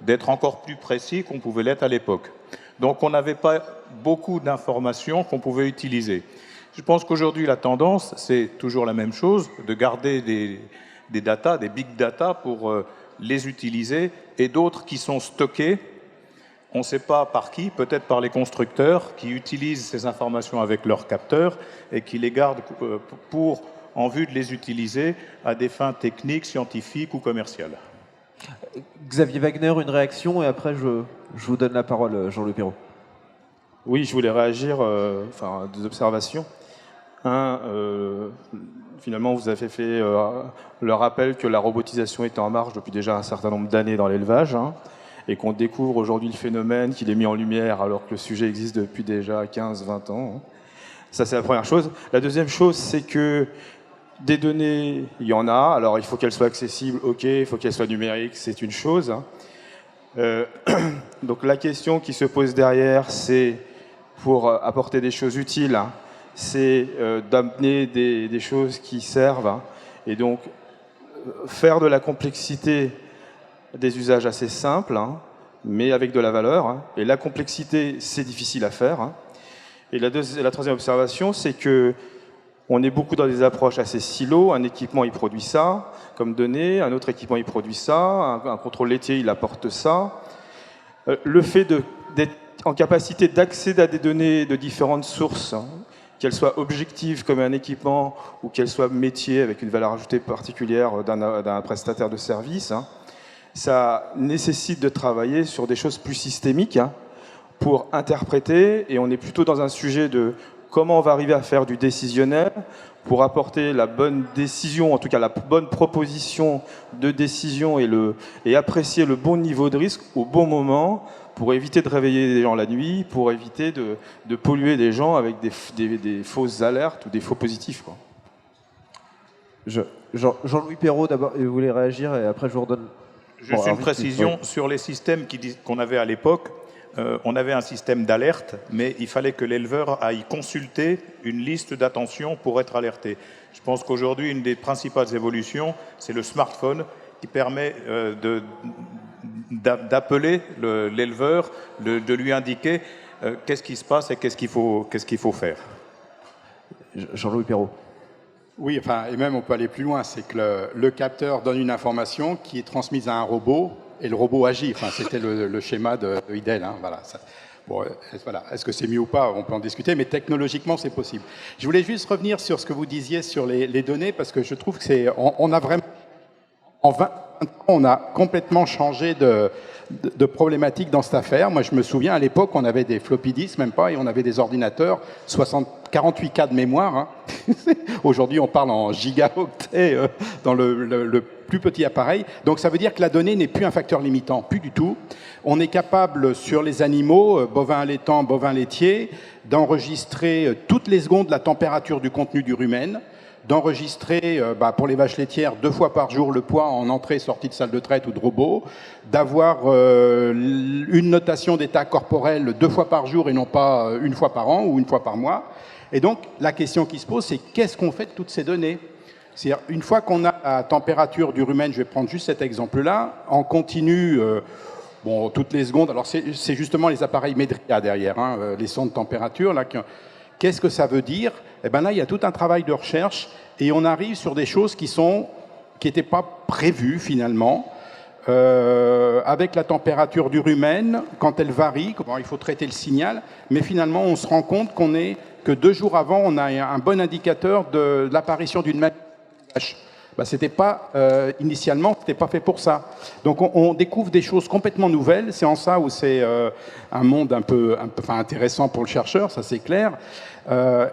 d'être encore plus précis qu'on pouvait l'être à l'époque. Donc on n'avait pas beaucoup d'informations qu'on pouvait utiliser. Je pense qu'aujourd'hui, la tendance, c'est toujours la même chose, de garder des data, des big data pour les utiliser, et d'autres qui sont stockés, on ne sait pas par qui, peut-être par les constructeurs, qui utilisent ces informations avec leurs capteurs et qui les gardent en vue de les utiliser à des fins techniques, scientifiques ou commerciales. Xavier Wagner, une réaction, et après je vous donne la parole, Jean-Louis Perrault. Oui, je voulais réagir, enfin, des observations. Finalement, vous avez fait le rappel que la robotisation était en marche depuis déjà un certain nombre d'années dans l'élevage, et qu'on découvre aujourd'hui le phénomène, qu'il est mis en lumière alors que le sujet existe depuis déjà 15-20 ans. Ça, c'est la première chose. La deuxième chose, c'est que des données, il y en a. Alors, il faut qu'elles soient accessibles, ok, il faut qu'elles soient numériques, c'est une chose. Donc, la question qui se pose derrière, c'est pour apporter des choses utiles, c'est d'amener des choses qui servent, et donc faire de la complexité des usages assez simples, mais avec de la valeur. Et la complexité, c'est difficile à faire. Et la troisième observation, c'est que on est beaucoup dans des approches assez silos. Un équipement, il produit ça comme données. Un autre équipement, il produit ça. Un contrôle laitier, il apporte ça. Le fait d'être en capacité d'accéder à des données de différentes sources, qu'elles soient objectives comme un équipement ou qu'elles soient métiers avec une valeur ajoutée particulière d'un prestataire de service, ça nécessite de travailler sur des choses plus systémiques pour interpréter, et on est plutôt dans un sujet de comment on va arriver à faire du décisionnel pour apporter la bonne décision, en tout cas la bonne proposition de décision et apprécier le bon niveau de risque au bon moment pour éviter de réveiller des gens la nuit, pour éviter de polluer des gens avec des fausses alertes ou des faux positifs, quoi. Jean-Louis Perrault, d'abord, vous voulez réagir, et après je vous redonne... Juste une précision sur les systèmes qu'on avait à l'époque. On avait un système d'alerte, mais il fallait que l'éleveur aille consulter une liste d'attention pour être alerté. Je pense qu'aujourd'hui, une des principales évolutions, c'est le smartphone qui permet d'appeler l'éleveur, de lui indiquer qu'est-ce qui se passe et qu'est-ce qu'il faut faire. Jean-Louis Perrault. Oui, enfin, et même on peut aller plus loin, c'est que le capteur donne une information qui est transmise à un robot, et le robot agit. Enfin, c'était le schéma de IDEL. Voilà. Bon, voilà. Est-ce que c'est mieux ou pas? On peut en discuter, mais technologiquement, c'est possible. Je voulais juste revenir sur ce que vous disiez sur les données, parce que je trouve que on a vraiment, en 20 ans, on a complètement changé de problématique dans cette affaire. Moi, je me souviens, à l'époque, on avait des floppy disks, même pas, et on avait des ordinateurs, 48K de mémoire. Aujourd'hui, on parle en gigaoctets dans le plus petit appareil. Donc, ça veut dire que la donnée n'est plus un facteur limitant, plus du tout. On est capable, sur les animaux, bovins allaitants, bovins laitiers, d'enregistrer toutes les secondes la température du contenu du rumen, d'enregistrer pour les vaches laitières 2 fois par jour le poids en entrée et sortie de salle de traite ou de robot, d'avoir une notation d'état corporel 2 fois par jour et non pas 1 fois par an ou 1 fois par mois. Et donc, la question qui se pose, c'est qu'est-ce qu'on fait de toutes ces données? C'est-à-dire, une fois qu'on a la température du rumen, je vais prendre juste cet exemple-là, en continu, toutes les secondes, alors c'est justement les appareils Medria derrière, les sondes de température, là, qu'est-ce que ça veut dire? Eh bien là, il y a tout un travail de recherche, et on arrive sur des choses qui n'étaient pas prévues, finalement, avec la température du rumen, quand elle varie, il faut traiter le signal, mais finalement, on se rend compte que 2 jours avant, on a un bon indicateur de l'apparition d'une maladie. C'était pas initialement, c'était pas fait pour ça. Donc on découvre des choses complètement nouvelles. C'est en ça où c'est un monde un peu intéressant pour le chercheur, ça c'est clair.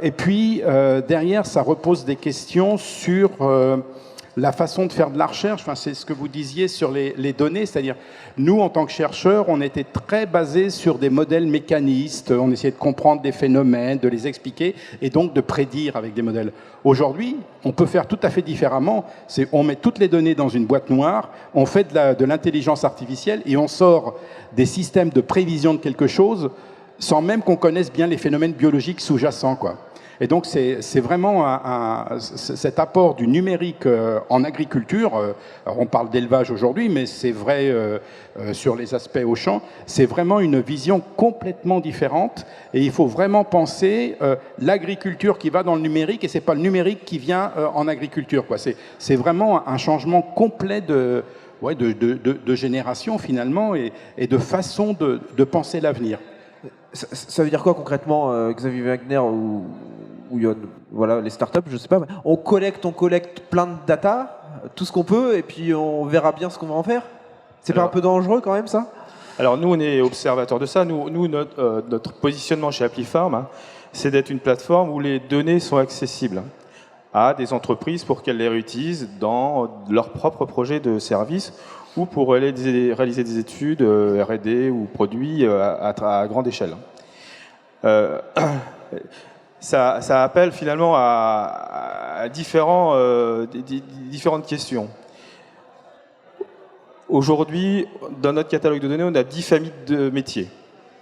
Et puis derrière, ça repose des questions sur la façon de faire de la recherche. C'est ce que vous disiez sur les données, c'est-à-dire nous, en tant que chercheurs, on était très basés sur des modèles mécanistes. On essayait de comprendre des phénomènes, de les expliquer, et donc de prédire avec des modèles. Aujourd'hui, on peut faire tout à fait différemment. On met toutes les données dans une boîte noire, on fait de l'intelligence artificielle, et on sort des systèmes de prévision de quelque chose sans même qu'on connaisse bien les phénomènes biologiques sous-jacents, quoi. Et donc c'est vraiment cet apport du numérique en agriculture. Alors on parle d'élevage aujourd'hui, mais c'est vrai sur les aspects au champ. C'est vraiment une vision complètement différente. Et il faut vraiment penser l'agriculture qui va dans le numérique, et c'est pas le numérique qui vient en agriculture, quoi. C'est vraiment un changement complet de génération finalement et de façon de penser l'avenir. Ça veut dire quoi concrètement, Xavier Wagner ou Yon? Voilà, les startups, je sais pas. On collecte plein de data, tout ce qu'on peut, et puis on verra bien ce qu'on va en faire. C'est pas un peu dangereux quand même, ça? Alors nous, on est observateurs de ça. Nous notre positionnement chez Applifarm, hein, c'est d'être une plateforme où les données sont accessibles à des entreprises pour qu'elles les réutilisent dans leurs propres projets de services ou pour réaliser des études R&D ou produits à grande échelle. Ça appelle finalement à différentes questions. Aujourd'hui, dans notre catalogue de données, on a 10 familles de métiers.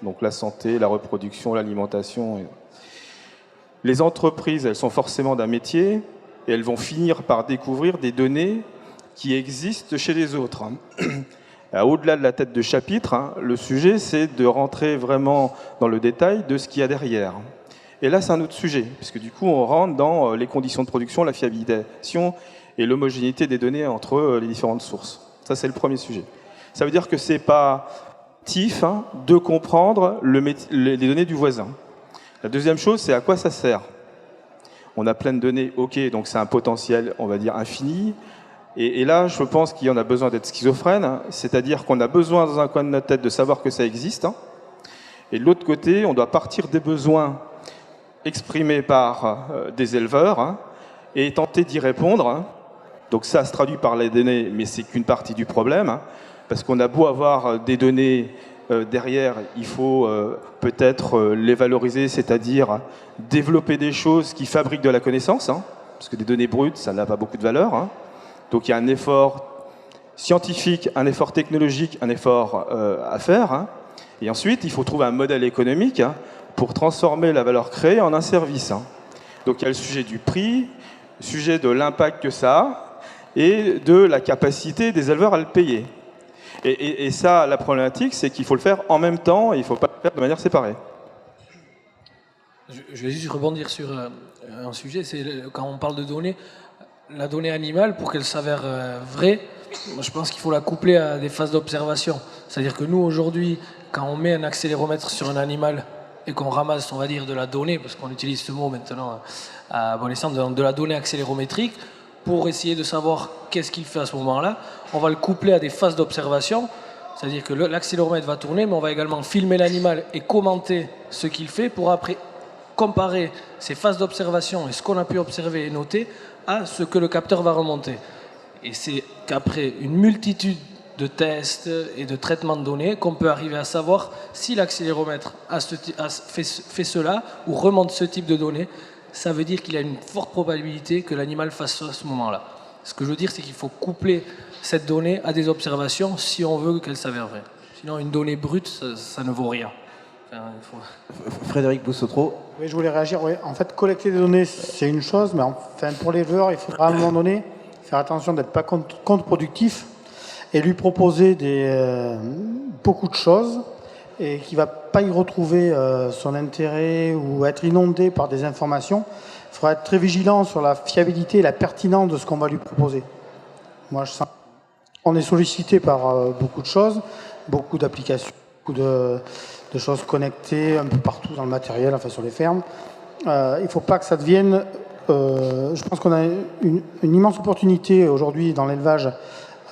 Donc la santé, la reproduction, l'alimentation. Les entreprises, elles sont forcément d'un métier et elles vont finir par découvrir des données qui existent chez les autres. Au-delà de la tête de chapitre, le sujet, c'est de rentrer vraiment dans le détail de ce qu'il y a derrière. Et là, c'est un autre sujet, puisque du coup, on rentre dans les conditions de production, la fiabilisation et l'homogénéité des données entre les différentes sources. Ça, c'est le premier sujet. Ça veut dire que c'est pas actif de comprendre les données du voisin. La deuxième chose, c'est à quoi ça sert. On a plein de données, ok, donc c'est un potentiel, on va dire, infini. Et là, je pense qu'il y en a besoin d'être schizophrène, c'est-à-dire qu'on a besoin dans un coin de notre tête de savoir que ça existe. Et de l'autre côté, on doit partir des besoins exprimés par des éleveurs et tenter d'y répondre. Donc ça se traduit par les données, mais c'est qu'une partie du problème, parce qu'on a beau avoir des données derrière, il faut peut-être les valoriser, c'est-à-dire développer des choses qui fabriquent de la connaissance, parce que des données brutes, ça n'a pas beaucoup de valeur. Donc il y a un effort scientifique, un effort technologique, un effort à faire. Et ensuite, il faut trouver un modèle économique pour transformer la valeur créée en un service. Donc il y a le sujet du prix, le sujet de l'impact que ça a, et de la capacité des éleveurs à le payer. Et ça, la problématique, c'est qu'il faut le faire en même temps, et il ne faut pas le faire de manière séparée. Je vais juste rebondir sur un sujet, c'est quand on parle de données, la donnée animale, pour qu'elle s'avère vraie, je pense qu'il faut la coupler à des phases d'observation. C'est-à-dire que nous, aujourd'hui, quand on met un accéléromètre sur un animal et qu'on ramasse, on va dire, de la donnée, parce qu'on utilise ce mot maintenant à bon escient, de la donnée accélérométrique, pour essayer de savoir qu'est-ce qu'il fait à ce moment-là, on va le coupler à des phases d'observation, c'est-à-dire que l'accéléromètre va tourner, mais on va également filmer l'animal et commenter ce qu'il fait pour après comparer ces phases d'observation et ce qu'on a pu observer et noter à ce que le capteur va remonter. Et c'est qu'après une multitude de tests et de traitements de données qu'on peut arriver à savoir si l'accéléromètre fait cela ou remonte ce type de données. Ça veut dire qu'il y a une forte probabilité que l'animal fasse ça à ce moment-là. Ce que je veux dire, c'est qu'il faut coupler cette donnée à des observations si on veut qu'elle s'avère vraie. Sinon, une donnée brute, ça ne vaut rien. Frédéric Boussotro. Oui, je voulais réagir. Oui. En fait, collecter des données, c'est une chose, mais pour l'éleveur, il faudra à un moment donné faire attention d'être pas contre-productif et lui proposer beaucoup de choses et qui ne va pas y retrouver son intérêt ou être inondé par des informations. Il faudra être très vigilant sur la fiabilité et la pertinence de ce qu'on va lui proposer. Moi, je sens qu'on est sollicité par beaucoup de choses, beaucoup d'applications, beaucoup de choses connectées un peu partout dans le matériel, enfin sur les fermes. Il ne faut pas que ça devienne... je pense qu'on a une immense opportunité aujourd'hui dans l'élevage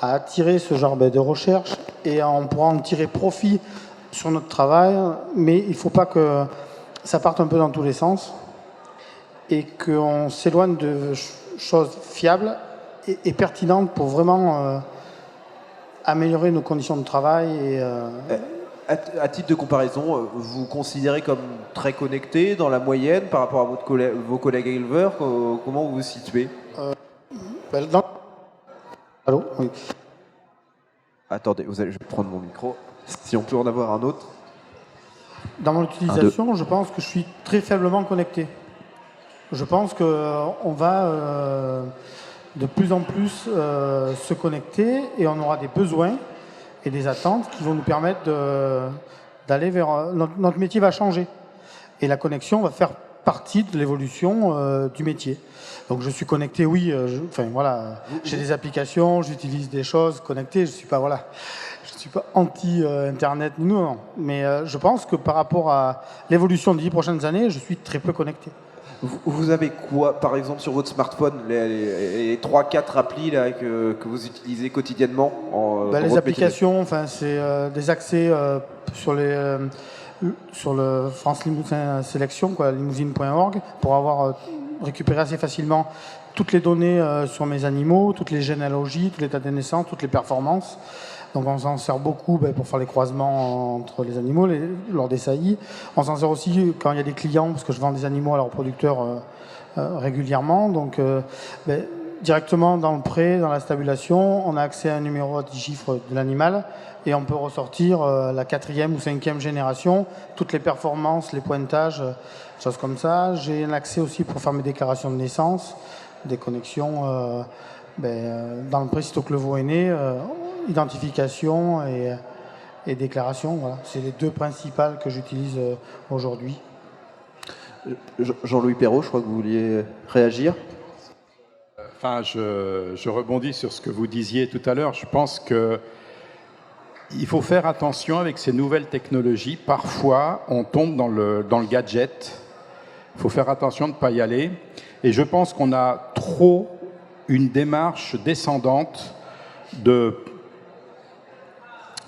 à attirer ce genre de recherche et on pourra en tirer profit sur notre travail, mais il ne faut pas que ça parte un peu dans tous les sens et qu'on s'éloigne de choses fiables et pertinentes pour vraiment améliorer nos conditions de travail. À titre de comparaison, vous considérez comme très connecté dans la moyenne par rapport à vos collègues éleveurs? Comment vous vous situez? Allô? Oui. Attendez, je vais prendre mon micro. Si on peut en avoir un autre. Dans mon utilisation, je pense que je suis très faiblement connecté. Je pense qu'on va de plus en plus se connecter et on aura des besoins et des attentes qui vont nous permettre d'aller vers... Notre métier va changer et la connexion va faire partie de l'évolution du métier. Donc je suis connecté, oui, j'ai des applications, j'utilise des choses connectées, je suis pas anti-Internet, non. Mais je pense que par rapport à l'évolution des 10 prochaines années, je suis très peu connecté. Vous avez quoi, par exemple, sur votre smartphone, les 3-4 applis là, que vous utilisez quotidiennement les applications, c'est des accès sur le France Limousin Sélection, limousine.org, pour avoir récupéré assez facilement toutes les données sur mes animaux, toutes les généalogies, tout l'état des naissances, toutes les performances. Donc on s'en sert beaucoup pour faire les croisements entre les animaux lors des saillies. On s'en sert aussi quand il y a des clients, parce que je vends des animaux à leurs producteurs régulièrement. Donc directement dans le pré, dans la stabulation, on a accès à un numéro à 10 chiffres de l'animal et on peut ressortir la 4e ou 5e génération, toutes les performances, les pointages, choses comme ça. J'ai un accès aussi pour faire mes déclarations de naissance, des connexions dans le pré sitôt que le veau est né. Identification et déclaration, voilà. C'est les deux principales que j'utilise aujourd'hui. Jean-Louis Perrault, je crois que vous vouliez réagir. Enfin, je rebondis sur ce que vous disiez tout à l'heure. Je pense que il faut faire attention avec ces nouvelles technologies. Parfois, on tombe dans le gadget. Il faut faire attention de ne pas y aller. Et je pense qu'on a trop une démarche descendante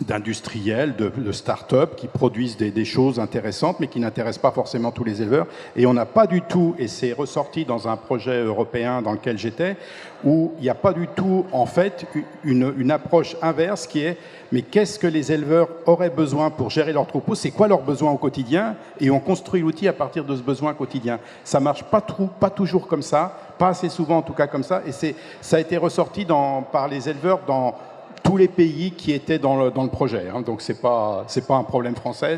d'industriels, de start-up qui produisent des choses intéressantes mais qui n'intéressent pas forcément tous les éleveurs. Et on n'a pas du tout, et c'est ressorti dans un projet européen dans lequel j'étais, où il n'y a pas du tout en fait une approche inverse qui est mais qu'est-ce que les éleveurs auraient besoin pour gérer leurs troupeaux, c'est quoi leurs besoins au quotidien, et on construit l'outil à partir de ce besoin quotidien. Ça marche pas toujours comme ça, pas assez souvent en tout cas comme ça, et ça a été ressorti par les éleveurs dans tous les pays qui étaient dans le projet. Hein. Donc c'est pas un problème français,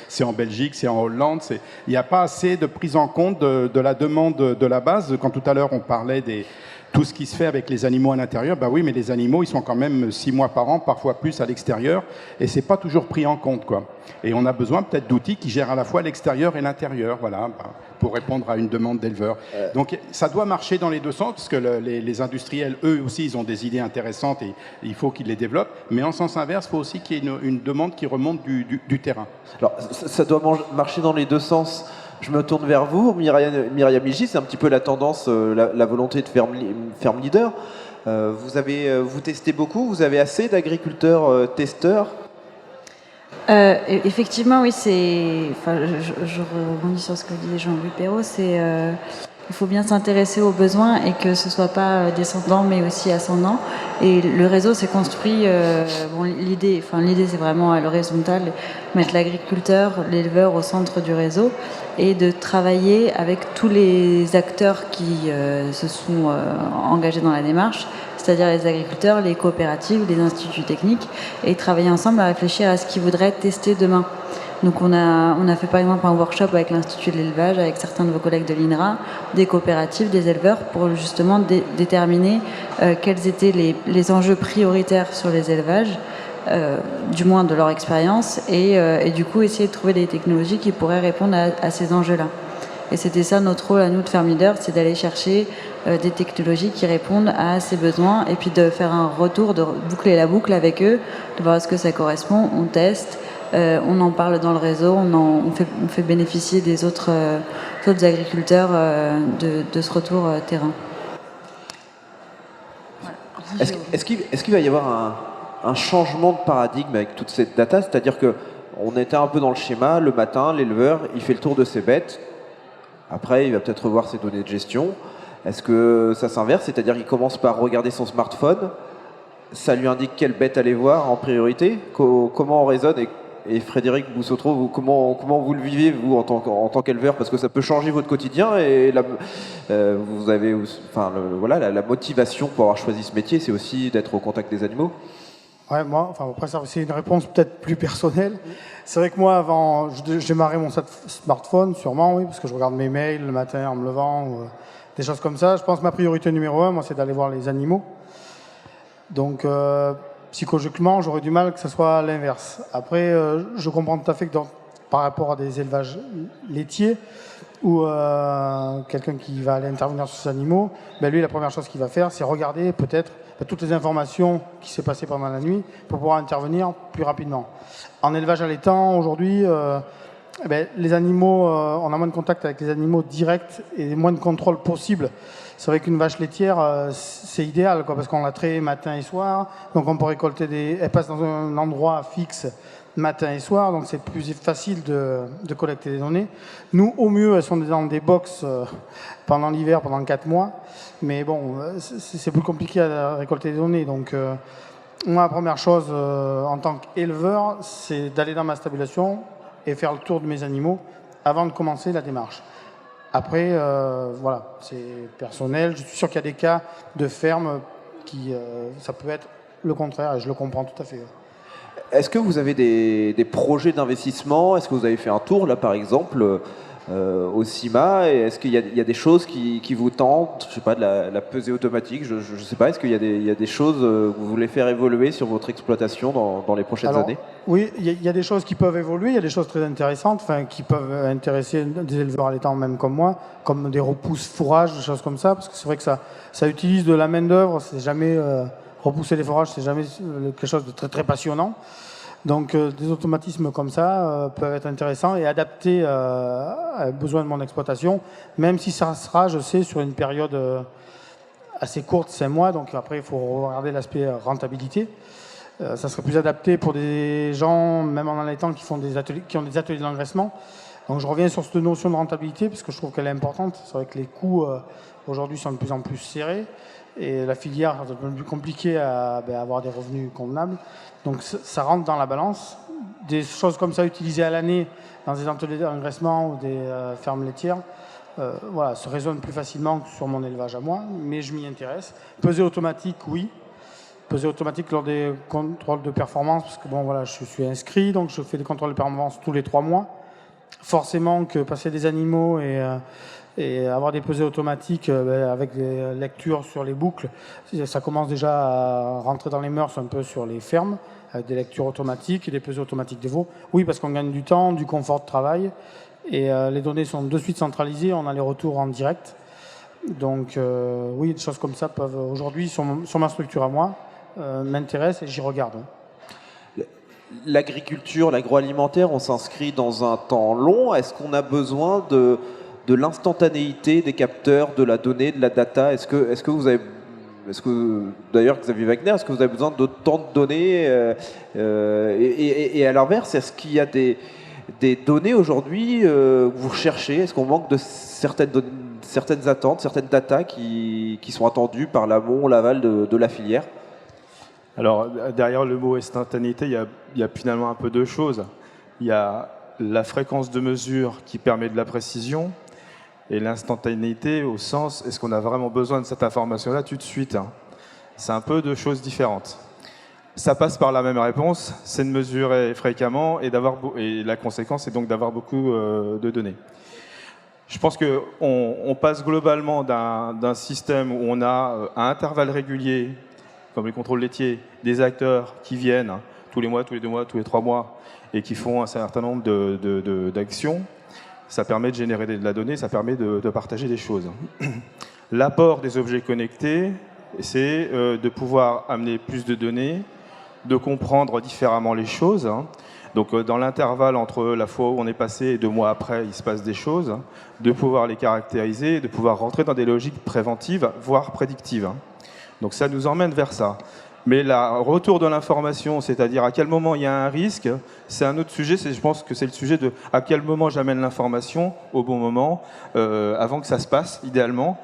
c'est en Belgique, c'est en Hollande. Il n'y a pas assez de prise en compte de la demande de la base. Quand tout à l'heure on parlait tout ce qui se fait avec les animaux à l'intérieur, bah oui, mais les animaux, ils sont quand même 6 mois par an, parfois plus à l'extérieur, et c'est pas toujours pris en compte, quoi. Et on a besoin peut-être d'outils qui gèrent à la fois l'extérieur et l'intérieur, voilà, pour répondre à une demande d'éleveur. Donc ça doit marcher dans les deux sens, parce que les industriels, eux aussi, ils ont des idées intéressantes et il faut qu'ils les développent, mais en sens inverse, il faut aussi qu'il y ait une demande qui remonte du terrain. Alors, ça doit marcher dans les deux sens. Je me tourne vers vous, Myriam Iji, c'est un petit peu la tendance, la volonté de ferme leader. Vous testez beaucoup, vous avez assez d'agriculteurs testeurs? Effectivement, oui, je rebondis sur ce que disait Jean-Louis Perrault, il faut bien s'intéresser aux besoins et que ce ne soit pas descendant mais aussi ascendant. Et le réseau s'est construit, l'idée c'est vraiment à l'horizontale, mettre l'agriculteur, l'éleveur au centre du réseau et de travailler avec tous les acteurs qui se sont engagés dans la démarche, c'est-à-dire les agriculteurs, les coopératives, les instituts techniques, et travailler ensemble à réfléchir à ce qu'ils voudraient tester demain. Donc on a fait par exemple un workshop avec l'Institut de l'élevage, avec certains de vos collègues de l'INRA, des coopératives, des éleveurs, pour justement déterminer quels étaient les enjeux prioritaires sur les élevages, du moins de leur expérience, et du coup essayer de trouver des technologies qui pourraient répondre à ces enjeux-là. Et c'était ça notre rôle à nous de Ferme Leader, c'est d'aller chercher des technologies qui répondent à ces besoins et puis de faire un retour, de boucler la boucle avec eux, de voir est-ce que ça correspond, on teste, on en parle dans le réseau, on fait bénéficier des autres agriculteurs de ce retour terrain. Voilà. Est-ce qu'il va y avoir un changement de paradigme avec toute cette data? C'est-à-dire qu'on était un peu dans le schéma, le matin, l'éleveur, il fait le tour de ses bêtes, après il va peut-être revoir ses données de gestion. Est-ce que ça s'inverse? C'est-à-dire qu'il commence par regarder son smartphone, ça lui indique quelle bête aller voir en priorité? Comment on raisonne? Et Frédéric Boussotro, comment vous le vivez, vous, en tant qu'éleveur? Parce que ça peut changer votre quotidien et vous avez, la motivation pour avoir choisi ce métier, c'est aussi d'être au contact des animaux. Ouais, moi, enfin, après, ça, c'est une réponse peut-être plus personnelle. C'est vrai que moi, avant, je démarrais mon smartphone, sûrement, oui, parce que je regarde mes mails le matin en me levant, ou des choses comme ça. Je pense que ma priorité numéro 1, moi, c'est d'aller voir les animaux. Donc, psychologiquement, j'aurais du mal que ce soit l'inverse. Après, je comprends tout à fait que par rapport à des élevages laitiers, ou quelqu'un qui va aller intervenir sur ces animaux, ben lui, la première chose qu'il va faire, c'est regarder peut-être toutes les informations qui s'est passées pendant la nuit pour pouvoir intervenir plus rapidement. En élevage allaitant, aujourd'hui, les animaux, on a moins de contact avec les animaux directs et moins de contrôle possible. C'est vrai qu'une vache laitière, c'est idéal, quoi, parce qu'on la traite matin et soir, donc on peut récolter elle passe dans un endroit fixe matin et soir, donc c'est plus facile de collecter des données. Nous, au mieux, elles sont dans des box pendant l'hiver, pendant 4 mois, mais bon, c'est plus compliqué à récolter des données. Donc, moi, la première chose en tant qu'éleveur, c'est d'aller dans ma stabulation et faire le tour de mes animaux avant de commencer la démarche. Après, voilà, c'est personnel. Je suis sûr qu'il y a des cas de ferme qui, ça peut être le contraire, et je le comprends tout à fait. Est-ce que vous avez des projets d'investissement? Est-ce que vous avez fait un tour, là, par exemple, au CIMA? Et est-ce qu'il y a des choses qui vous tentent? Je ne sais pas, de la pesée automatique, je ne sais pas. Est-ce qu'il y a des choses que vous voulez faire évoluer sur votre exploitation dans les prochaines années? Oui, il y a des choses qui peuvent évoluer, il y a des choses très intéressantes, qui peuvent intéresser des éleveurs allaitants même comme moi, comme des repousses fourrages, des choses comme ça, parce que c'est vrai que ça utilise de la main-d'œuvre, c'est jamais... repousser les fourrages, c'est jamais quelque chose de très, très passionnant. Donc, des automatismes comme ça peuvent être intéressants et adaptés aux besoins de mon exploitation, même si ça sera, je sais, sur une période assez courte, 5 mois. Donc, après, il faut regarder l'aspect rentabilité. Ça serait plus adapté pour des gens, même en allaitant, qui ont des ateliers d'engraissement. Donc, je reviens sur cette notion de rentabilité, parce que je trouve qu'elle est importante. C'est vrai que les coûts, aujourd'hui, sont de plus en plus serrés. Et la filière, c'est un peu plus compliqué à avoir des revenus convenables. Donc ça rentre dans la balance. Des choses comme ça utilisées à l'année dans des ateliers d'engraissement ou des fermes laitières, voilà, se résonnent plus facilement que sur mon élevage à moi, mais je m'y intéresse. Pesée automatique, oui. Pesée automatique lors des contrôles de performance, parce que bon, voilà, je suis inscrit, donc je fais des contrôles de performance tous les 3 mois. Forcément que passer des animaux et avoir des pesées automatiques avec des lectures sur les boucles, ça commence déjà à rentrer dans les mœurs un peu sur les fermes, avec des lectures automatiques et des pesées automatiques des veaux. Oui, parce qu'on gagne du temps, du confort de travail, et les données sont de suite centralisées, on a les retours en direct. Donc oui, des choses comme ça peuvent aujourd'hui, sur ma structure à moi, m'intéressent et j'y regarde. L'agriculture, l'agroalimentaire, on s'inscrit dans un temps long. Est-ce qu'on a besoin de l'instantanéité des capteurs, de la donnée, de la data? Est-ce que vous avez, d'ailleurs, Xavier Wagner, est-ce que vous avez besoin de tant de données et à l'inverse, est-ce qu'il y a des données aujourd'hui que vous recherchez? Est-ce qu'on manque de certaines attentes, certaines data qui sont attendues par l'amont, l'aval de la filière? Alors, derrière le mot instantanéité, il y a finalement un peu deux choses. Il y a la fréquence de mesure qui permet de la précision, et l'instantanéité au sens, est-ce qu'on a vraiment besoin de cette information-là tout de suite? C'est un peu deux choses différentes. Ça passe par la même réponse, c'est de mesurer fréquemment et la conséquence est donc d'avoir beaucoup de données. Je pense qu'on passe globalement d'un système où on a à intervalles réguliers, comme les contrôles laitiers, des acteurs qui viennent tous les mois, tous les 2 mois, tous les 3 mois et qui font un certain nombre d'actions. Ça permet de générer de la donnée, ça permet de partager des choses. L'apport des objets connectés, c'est de pouvoir amener plus de données, de comprendre différemment les choses. Donc dans l'intervalle entre la fois où on est passé et 2 mois après, il se passe des choses, de pouvoir les caractériser, de pouvoir rentrer dans des logiques préventives, voire prédictives. Donc ça nous emmène vers ça. Mais le retour de l'information, c'est-à-dire à quel moment il y a un risque, c'est un autre sujet. Je pense que c'est le sujet de à quel moment j'amène l'information au bon moment, avant que ça se passe, idéalement,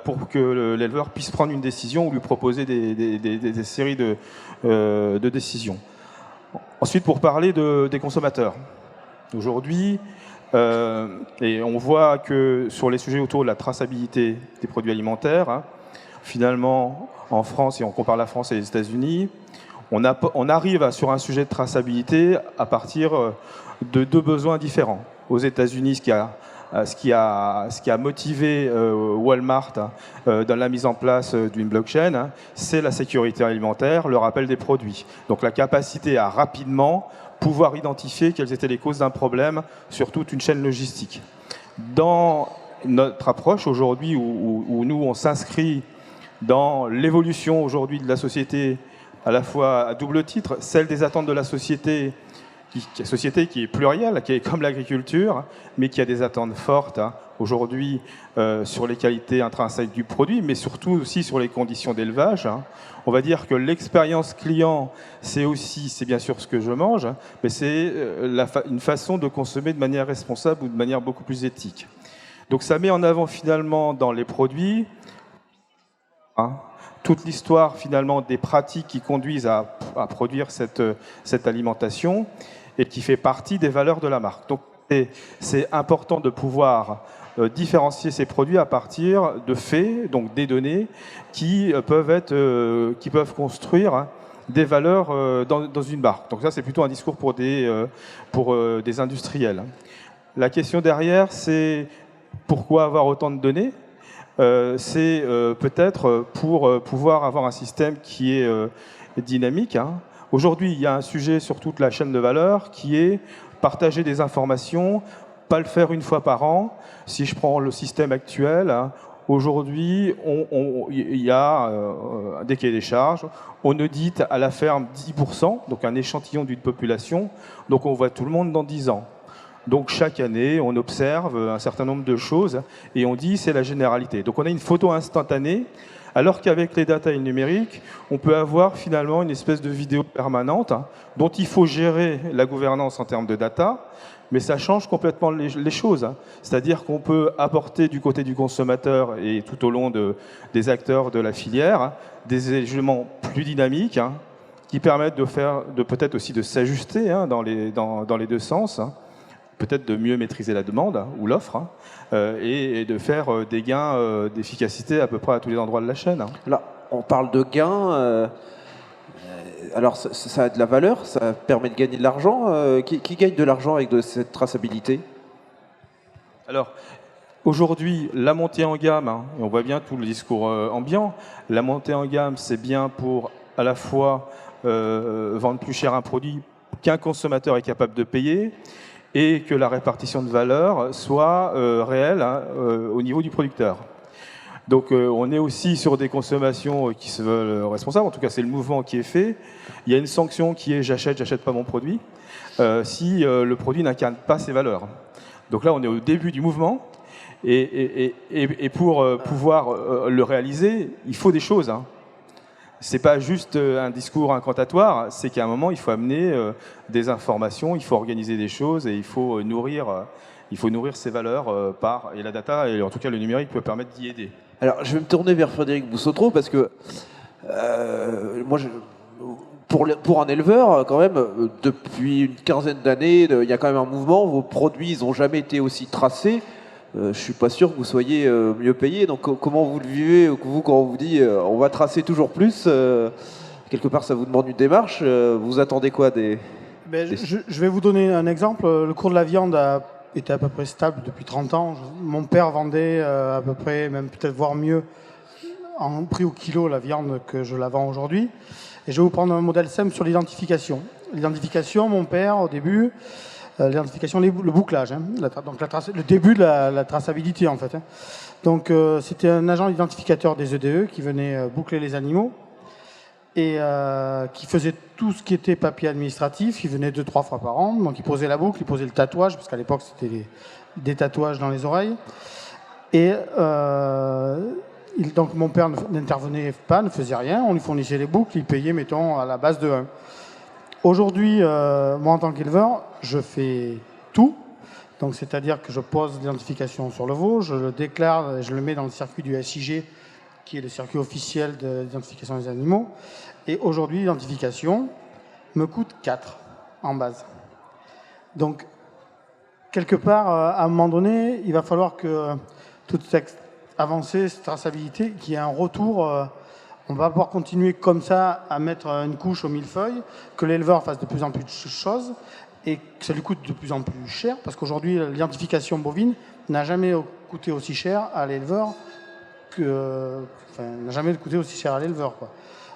pour que l'éleveur puisse prendre une décision ou lui proposer des séries de décisions. Ensuite, pour parler des consommateurs. Aujourd'hui, et on voit que sur les sujets autour de la traçabilité des produits alimentaires, finalement, en France, si on compare la France et les États-Unis, on arrive sur un sujet de traçabilité à partir de deux besoins différents. Aux États-Unis, ce qui a motivé Walmart dans la mise en place d'une blockchain, c'est la sécurité alimentaire, le rappel des produits. Donc la capacité à rapidement pouvoir identifier quelles étaient les causes d'un problème sur toute une chaîne logistique. Dans notre approche aujourd'hui, où nous on s'inscrit dans l'évolution aujourd'hui de la société, à la fois à double titre, celle des attentes de la société qui est plurielle, qui est comme l'agriculture, mais qui a des attentes fortes aujourd'hui sur les qualités intrinsèques du produit, mais surtout aussi sur les conditions d'élevage. On va dire que l'expérience client, c'est bien sûr ce que je mange, mais c'est une façon de consommer de manière responsable ou de manière beaucoup plus éthique. Donc ça met en avant finalement dans les produits toute l'histoire finalement des pratiques qui conduisent à produire cette alimentation et qui fait partie des valeurs de la marque. Donc c'est important de pouvoir différencier ces produits à partir de faits, donc des données qui peuvent construire des valeurs dans une marque. Donc ça c'est plutôt un discours pour des industriels. La question derrière, c'est pourquoi avoir autant de données ? C'est peut-être pour pouvoir avoir un système qui est dynamique. Aujourd'hui, il y a un sujet sur toute la chaîne de valeur qui est partager des informations, pas le faire une fois par an. Si je prends le système actuel, aujourd'hui, il y a des cahiers des charges, on audite à la ferme 10%, donc un échantillon d'une population, donc on voit tout le monde dans 10 ans. Donc chaque année, on observe un certain nombre de choses et on dit c'est la généralité. Donc on a une photo instantanée, alors qu'avec les data et le numérique, on peut avoir finalement une espèce de vidéo permanente dont il faut gérer la gouvernance en termes de data, mais ça change complètement les choses. C'est-à-dire qu'on peut apporter du côté du consommateur et tout au long des acteurs de la filière des éléments plus dynamiques qui permettent de peut-être aussi de s'ajuster dans les deux sens. Peut-être de mieux maîtriser la demande ou l'offre et de faire des gains d'efficacité à peu près à tous les endroits de la chaîne. Là, on parle de gains. Alors, ça a de la valeur, ça permet de gagner de l'argent. Qui gagne de l'argent avec cette traçabilité ? Alors, aujourd'hui, la montée en gamme, et on voit bien tout le discours ambiant, la montée en gamme, c'est bien pour à la fois vendre plus cher un produit qu'un consommateur est capable de payer, et que la répartition de valeur soit réelle au niveau du producteur. Donc on est aussi sur des consommations qui se veulent responsables, en tout cas c'est le mouvement qui est fait. Il y a une sanction qui est j'achète pas mon produit, si le produit n'incarne pas ses valeurs. Donc là on est au début du mouvement, et pour pouvoir le réaliser, il faut des choses. C'est pas juste un discours incantatoire, c'est qu'à un moment, il faut amener des informations, il faut organiser des choses et il faut nourrir ces valeurs et la data, et en tout cas le numérique peut permettre d'y aider. Alors, je vais me tourner vers Frédéric Boussotreau parce que moi, pour un éleveur, quand même, depuis une quinzaine d'années, il y a quand même un mouvement. Vos produits, ils n'ont jamais été aussi tracés. Je ne suis pas sûr que vous soyez mieux payé. Donc comment vous le vivez, vous, quand on vous dit on va tracer toujours plus quelque part ça vous demande une démarche. Vous attendez quoi Je vais vous donner un exemple. Le cours de la viande a été à peu près stable depuis 30 ans. Mon père vendait à peu près, même peut-être voire mieux, en prix au kilo la viande que je la vends aujourd'hui. Et je vais vous prendre un modèle simple sur l'identification. L'identification, mon père, au début... L'identification, le bouclage, donc le début de la traçabilité en fait. Donc c'était un agent identificateur des EDE qui venait boucler les animaux et qui faisait tout ce qui était papier administratif. Il venait 2-3 fois par an, donc il posait la boucle, il posait le tatouage, parce qu'à l'époque c'était des tatouages dans les oreilles. Et donc mon père n'intervenait pas, ne faisait rien, on lui fournissait les boucles, il payait mettons à la base de 1. Aujourd'hui, moi en tant qu'éleveur, je fais tout. Donc, c'est-à-dire que je pose l'identification sur le veau, je le déclare, je le mets dans le circuit du SIG, qui est le circuit officiel de l'identification des animaux. Et aujourd'hui, l'identification me coûte 4 en base. Donc, quelque part, à un moment donné, il va falloir que toute cette avancée, cette traçabilité, qu'il y ait un retour On va pouvoir continuer comme ça à mettre une couche au millefeuille, que l'éleveur fasse de plus en plus de choses et que ça lui coûte de plus en plus cher, parce qu'aujourd'hui, l'identification bovine n'a jamais coûté aussi cher à l'éleveur n'a jamais coûté aussi cher à l'éleveur, quoi.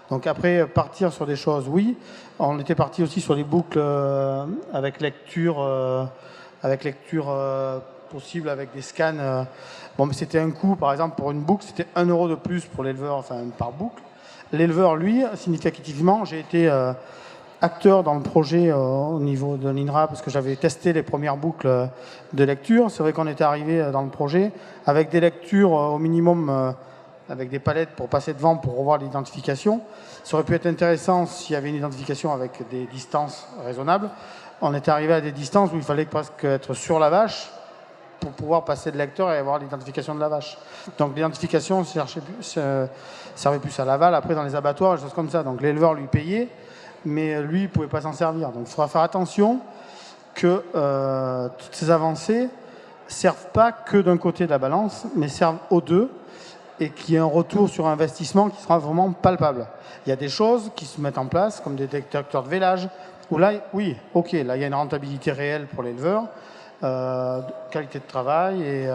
Donc après, partir sur des choses, oui. On était parti aussi sur des boucles avec lecture possible, avec des scans. Bon, mais c'était un coût, par exemple, pour une boucle, c'était 1 € de plus pour l'éleveur, enfin, par boucle. L'éleveur, lui, significativement, j'ai été acteur dans le projet au niveau de l'INRA, parce que j'avais testé les premières boucles de lecture. C'est vrai qu'on était arrivé dans le projet avec des lectures au minimum, avec des palettes pour passer devant, pour revoir l'identification. Ça aurait pu être intéressant s'il y avait une identification avec des distances raisonnables. On était arrivé à des distances où il fallait presque être sur la vache pour pouvoir passer le lecteur et avoir l'identification de la vache. Donc l'identification servait plus à l'aval, après dans les abattoirs, des choses comme ça. Donc l'éleveur lui payait, mais lui, il ne pouvait pas s'en servir. Donc il faudra faire attention que toutes ces avancées ne servent pas que d'un côté de la balance, mais servent aux deux, et qu'il y ait un retour sur investissement qui sera vraiment palpable. Il y a des choses qui se mettent en place, comme des détecteurs de vélage, où là, oui, ok, là, il y a une rentabilité réelle pour l'éleveur, qualité de travail et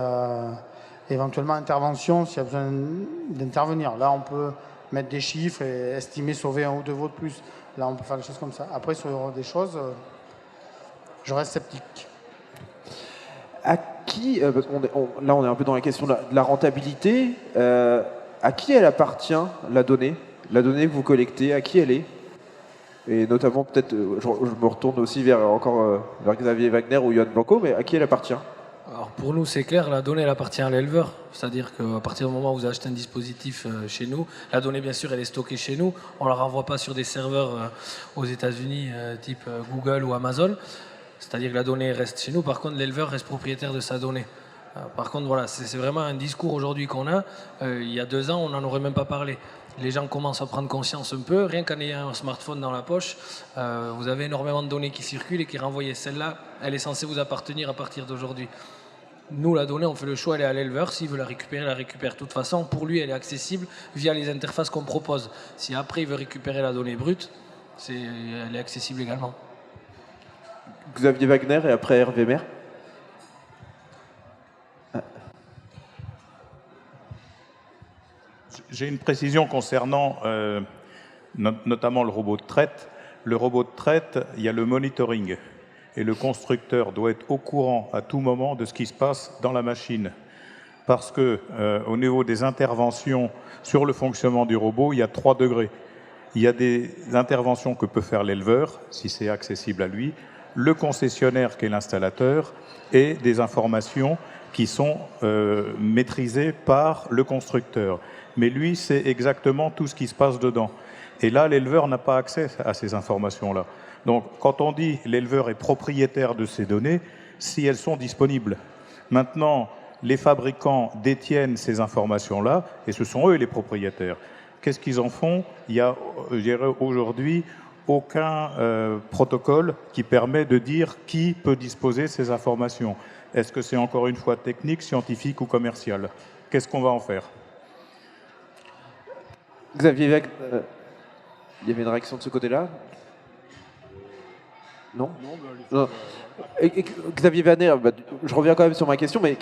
éventuellement intervention s'il y a besoin d'intervenir. Là, on peut mettre des chiffres et estimer sauver 1 ou 2 veaux de plus. Là, on peut faire des choses comme ça. Après, sur des choses, je reste sceptique. À qui, parce là on est un peu dans la question de la rentabilité, à qui elle appartient la donnée que vous collectez, à qui elle est? Et notamment peut-être, je me retourne aussi vers Xavier Wagner ou Johan Blanco, mais à qui elle appartient? Alors pour nous, c'est clair, la donnée elle appartient à l'éleveur. C'est-à-dire qu'à partir du moment où vous achetez un dispositif chez nous, la donnée, bien sûr, elle est stockée chez nous. On ne la renvoie pas sur des serveurs aux États-Unis, type Google ou Amazon. C'est-à-dire que la donnée reste chez nous. Par contre, l'éleveur reste propriétaire de sa donnée. Par contre, voilà, c'est vraiment un discours aujourd'hui qu'on a. Il y a 2 ans, on n'en aurait même pas parlé. Les gens commencent à prendre conscience un peu. Rien qu'en ayant un smartphone dans la poche, vous avez énormément de données qui circulent et qui renvoient. Celle-là, elle est censée vous appartenir à partir d'aujourd'hui. Nous, la donnée, on fait le choix, elle est à l'éleveur. S'il veut la récupérer, la récupère. De toute façon, pour lui, elle est accessible via les interfaces qu'on propose. Si après, il veut récupérer la donnée brute, elle est accessible également. Xavier Wagner et après Hervé Maire. J'ai une précision concernant notamment le robot de traite. Le robot de traite, il y a le monitoring. Et le constructeur doit être au courant à tout moment de ce qui se passe dans la machine. Parce que au niveau des interventions sur le fonctionnement du robot, il y a 3 degrés. Il y a des interventions que peut faire l'éleveur, si c'est accessible à lui, le concessionnaire qui est l'installateur, et des informations qui sont maîtrisées par le constructeur. Mais lui, c'est exactement tout ce qui se passe dedans. Et là, l'éleveur n'a pas accès à ces informations-là. Donc, quand on dit l'éleveur est propriétaire de ces données, si elles sont disponibles. Maintenant, les fabricants détiennent ces informations-là, et ce sont eux les propriétaires. Qu'est-ce qu'ils en font? Il y a, je dirais, aujourd'hui aucun protocole qui permet de dire qui peut disposer de ces informations. Est-ce que c'est encore une fois technique, scientifique ou commercial? Qu'est-ce qu'on va en faire? Xavier Wagner, il y avait une réaction de ce côté-là? Non, non. Xavier Wagner, je reviens quand même sur ma question, mais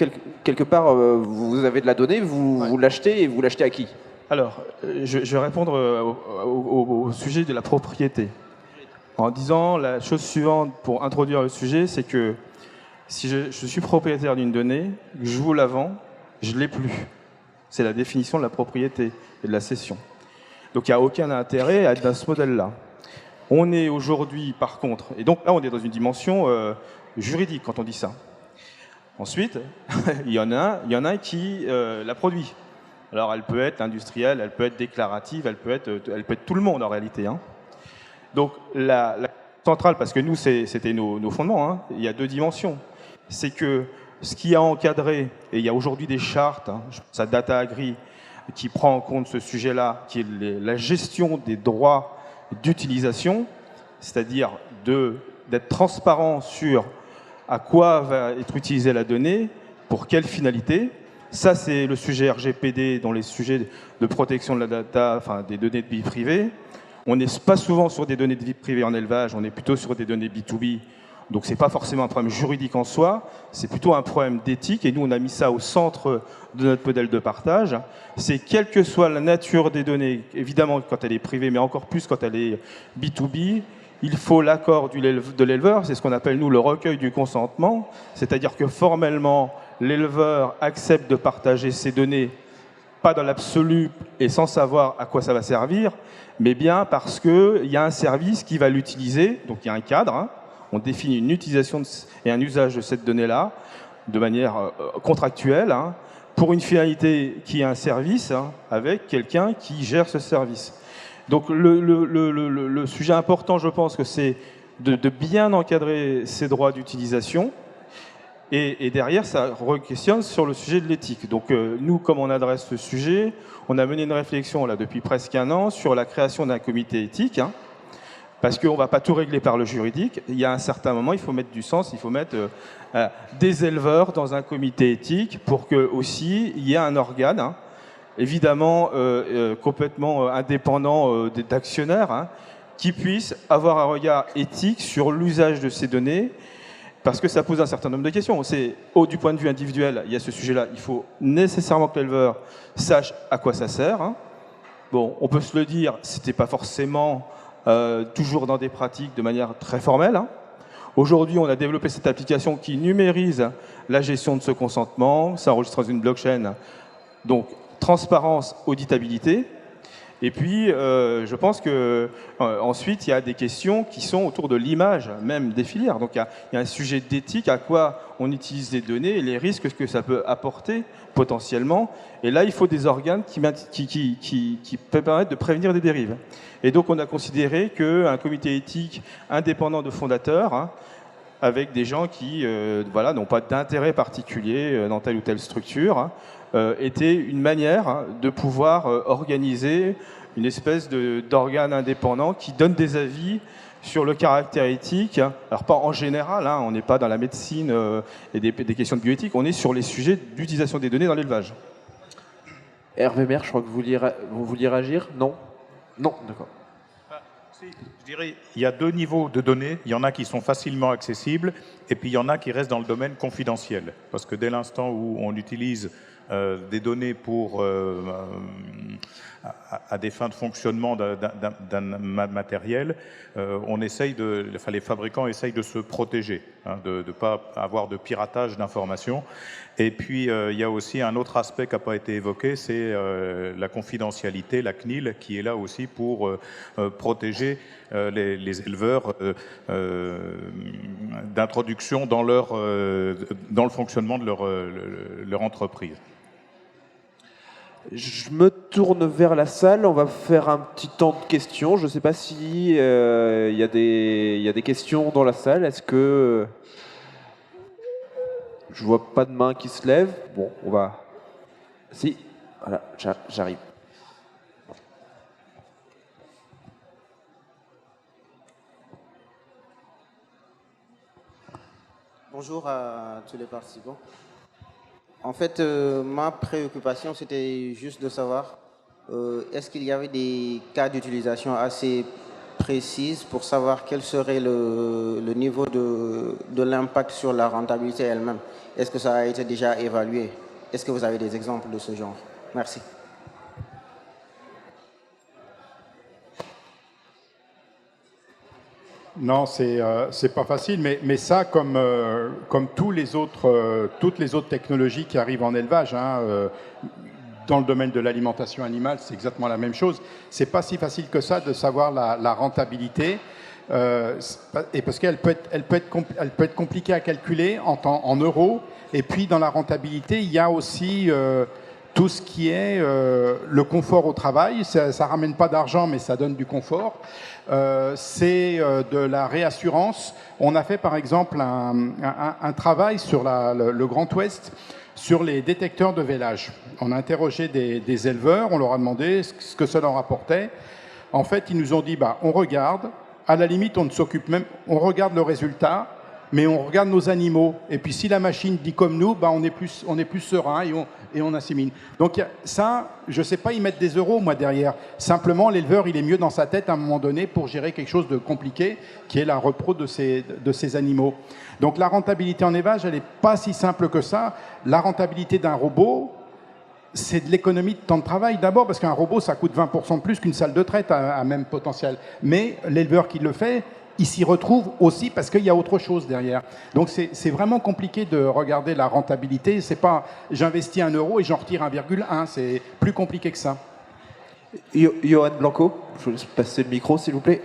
quelque part, vous avez de la donnée, vous l'achetez, et vous l'achetez à qui? Alors, je vais répondre au sujet de la propriété. En disant la chose suivante pour introduire le sujet, c'est que si je suis propriétaire d'une donnée, je vous la vends, je ne l'ai plus. C'est la définition de la propriété et de la cession. Donc il n'y a aucun intérêt à être dans ce modèle-là. On est aujourd'hui, par contre, et donc là on est dans une dimension juridique quand on dit ça. Ensuite, il y en a un qui la produit. Alors elle peut être industrielle, elle peut être déclarative, elle peut être tout le monde en réalité. Hein. Donc la centrale, parce que nous c'était nos fondements, hein, il y a 2 dimensions. C'est que ce qui a encadré, et il y a aujourd'hui des chartes, hein, je pense à Data Agri, qui prend en compte ce sujet-là, qui est la gestion des droits d'utilisation, c'est-à-dire d'être transparent sur à quoi va être utilisée la donnée, pour quelle finalité. Ça, c'est le sujet RGPD dans les sujets de protection de la data, enfin des données de vie privée. On n'est pas souvent sur des données de vie privée en élevage, on est plutôt sur des données B2B. Donc ce n'est pas forcément un problème juridique en soi, c'est plutôt un problème d'éthique. Et nous, on a mis ça au centre de notre modèle de partage. C'est quelle que soit la nature des données, évidemment quand elle est privée, mais encore plus quand elle est B2B, il faut l'accord de l'éleveur, c'est ce qu'on appelle nous le recueil du consentement, c'est-à-dire que formellement, l'éleveur accepte de partager ses données, pas dans l'absolu et sans savoir à quoi ça va servir, mais bien parce qu'il y a un service qui va l'utiliser, donc il y a un cadre, hein, on définit une utilisation et un usage de cette donnée-là de manière contractuelle, hein, pour une finalité qui est un service, hein, avec quelqu'un qui gère ce service. Donc le sujet important, je pense, que c'est de bien encadrer ces droits d'utilisation. Et derrière, ça re-questionne sur le sujet de l'éthique. Donc nous, comme on adresse ce sujet, on a mené une réflexion là, depuis presque un an sur la création d'un comité éthique, hein, parce qu'on ne va pas tout régler par le juridique. Il y a un certain moment, il faut mettre du sens, il faut mettre des éleveurs dans un comité éthique pour que aussi il y ait un organe, hein, évidemment complètement indépendant d'actionnaires, hein, qui puisse avoir un regard éthique sur l'usage de ces données, parce que ça pose un certain nombre de questions. Du point de vue individuel, il y a ce sujet-là, il faut nécessairement que l'éleveur sache à quoi ça sert. Hein. Bon, on peut se le dire, c'était pas forcément toujours dans des pratiques de manière très formelle. Hein. Aujourd'hui, on a développé cette application qui numérise la gestion de ce consentement, ça enregistre dans une blockchain, donc transparence, auditabilité. Et puis, je pense que ensuite, il y a des questions qui sont autour de l'image même des filières. Donc, il y a un sujet d'éthique, à quoi on utilise les données et les risques que ça peut apporter potentiellement. Et là, il faut des organes qui permettent de prévenir des dérives. Et donc, on a considéré qu'un comité éthique indépendant de fondateurs, hein, avec des gens qui voilà, n'ont pas d'intérêt particulier dans telle ou telle structure, hein, était une manière, hein, de pouvoir organiser une espèce d'organe indépendant qui donne des avis sur le caractère éthique. Alors pas en général, hein, on n'est pas dans la médecine et des questions de bioéthique, on est sur les sujets d'utilisation des données dans l'élevage. Hervé Maire, je crois que vous vouliez réagir? Non? Non, d'accord. Je dirais, il y a deux niveaux de données. Il y en a qui sont facilement accessibles et puis il y en a qui restent dans le domaine confidentiel. Parce que dès l'instant où on utilise des données pour, à des fins de fonctionnement d'un matériel, les fabricants essayent de se protéger, hein, de ne pas avoir de piratage d'informations. Et puis, il y a aussi un autre aspect qui n'a pas été évoqué, c'est la confidentialité, la CNIL, qui est là aussi pour protéger les éleveurs d'introduction dans le fonctionnement de leur entreprise. Je me tourne vers la salle, on va faire un petit temps de questions. Je ne sais pas si y a des questions dans la salle. Est-ce que... je vois pas de main qui se lève. Bon, on va... Si, voilà, j'arrive. Bonjour à tous les participants. En fait, ma préoccupation, c'était juste de savoir, est-ce qu'il y avait des cas d'utilisation assez précis pour savoir quel serait le niveau de l'impact sur la rentabilité elle-même? Est-ce que ça a été déjà évalué? Est-ce que vous avez des exemples de ce genre? Merci. Non, c'est pas facile, mais ça, comme toutes les autres technologies qui arrivent en élevage, hein, dans le domaine de l'alimentation animale, c'est exactement la même chose. C'est pas si facile que ça de savoir la rentabilité, et parce qu'elle peut être compliquée à calculer en euros. Et puis dans la rentabilité, il y a aussi tout ce qui est le confort au travail. Ça ramène pas d'argent, mais ça donne du confort. C'est de la réassurance. On a fait par exemple un travail sur le Grand Ouest sur les détecteurs de vélage. On a interrogé des éleveurs, on leur a demandé ce que ça leur apportait. En fait, ils nous ont dit, on regarde, à la limite, on ne s'occupe même, on regarde le résultat, mais on regarde nos animaux. Et puis si la machine dit comme nous, bah, on est plus serein et on assimile. Donc ça, je ne sais pas y mettre des euros, moi, derrière. Simplement, l'éleveur, il est mieux dans sa tête à un moment donné pour gérer quelque chose de compliqué, qui est la repro de ces animaux. Donc la rentabilité en élevage, elle n'est pas si simple que ça. La rentabilité d'un robot, c'est de l'économie de temps de travail d'abord, parce qu'un robot, ça coûte 20% de plus qu'une salle de traite à même potentiel. Mais l'éleveur qui le fait, il s'y retrouve aussi parce qu'il y a autre chose derrière. Donc c'est vraiment compliqué de regarder la rentabilité. C'est pas j'investis 1 euro et j'en retire 1,1. C'est plus compliqué que ça. Johan Blanco, je vous passer le micro, s'il vous plaît.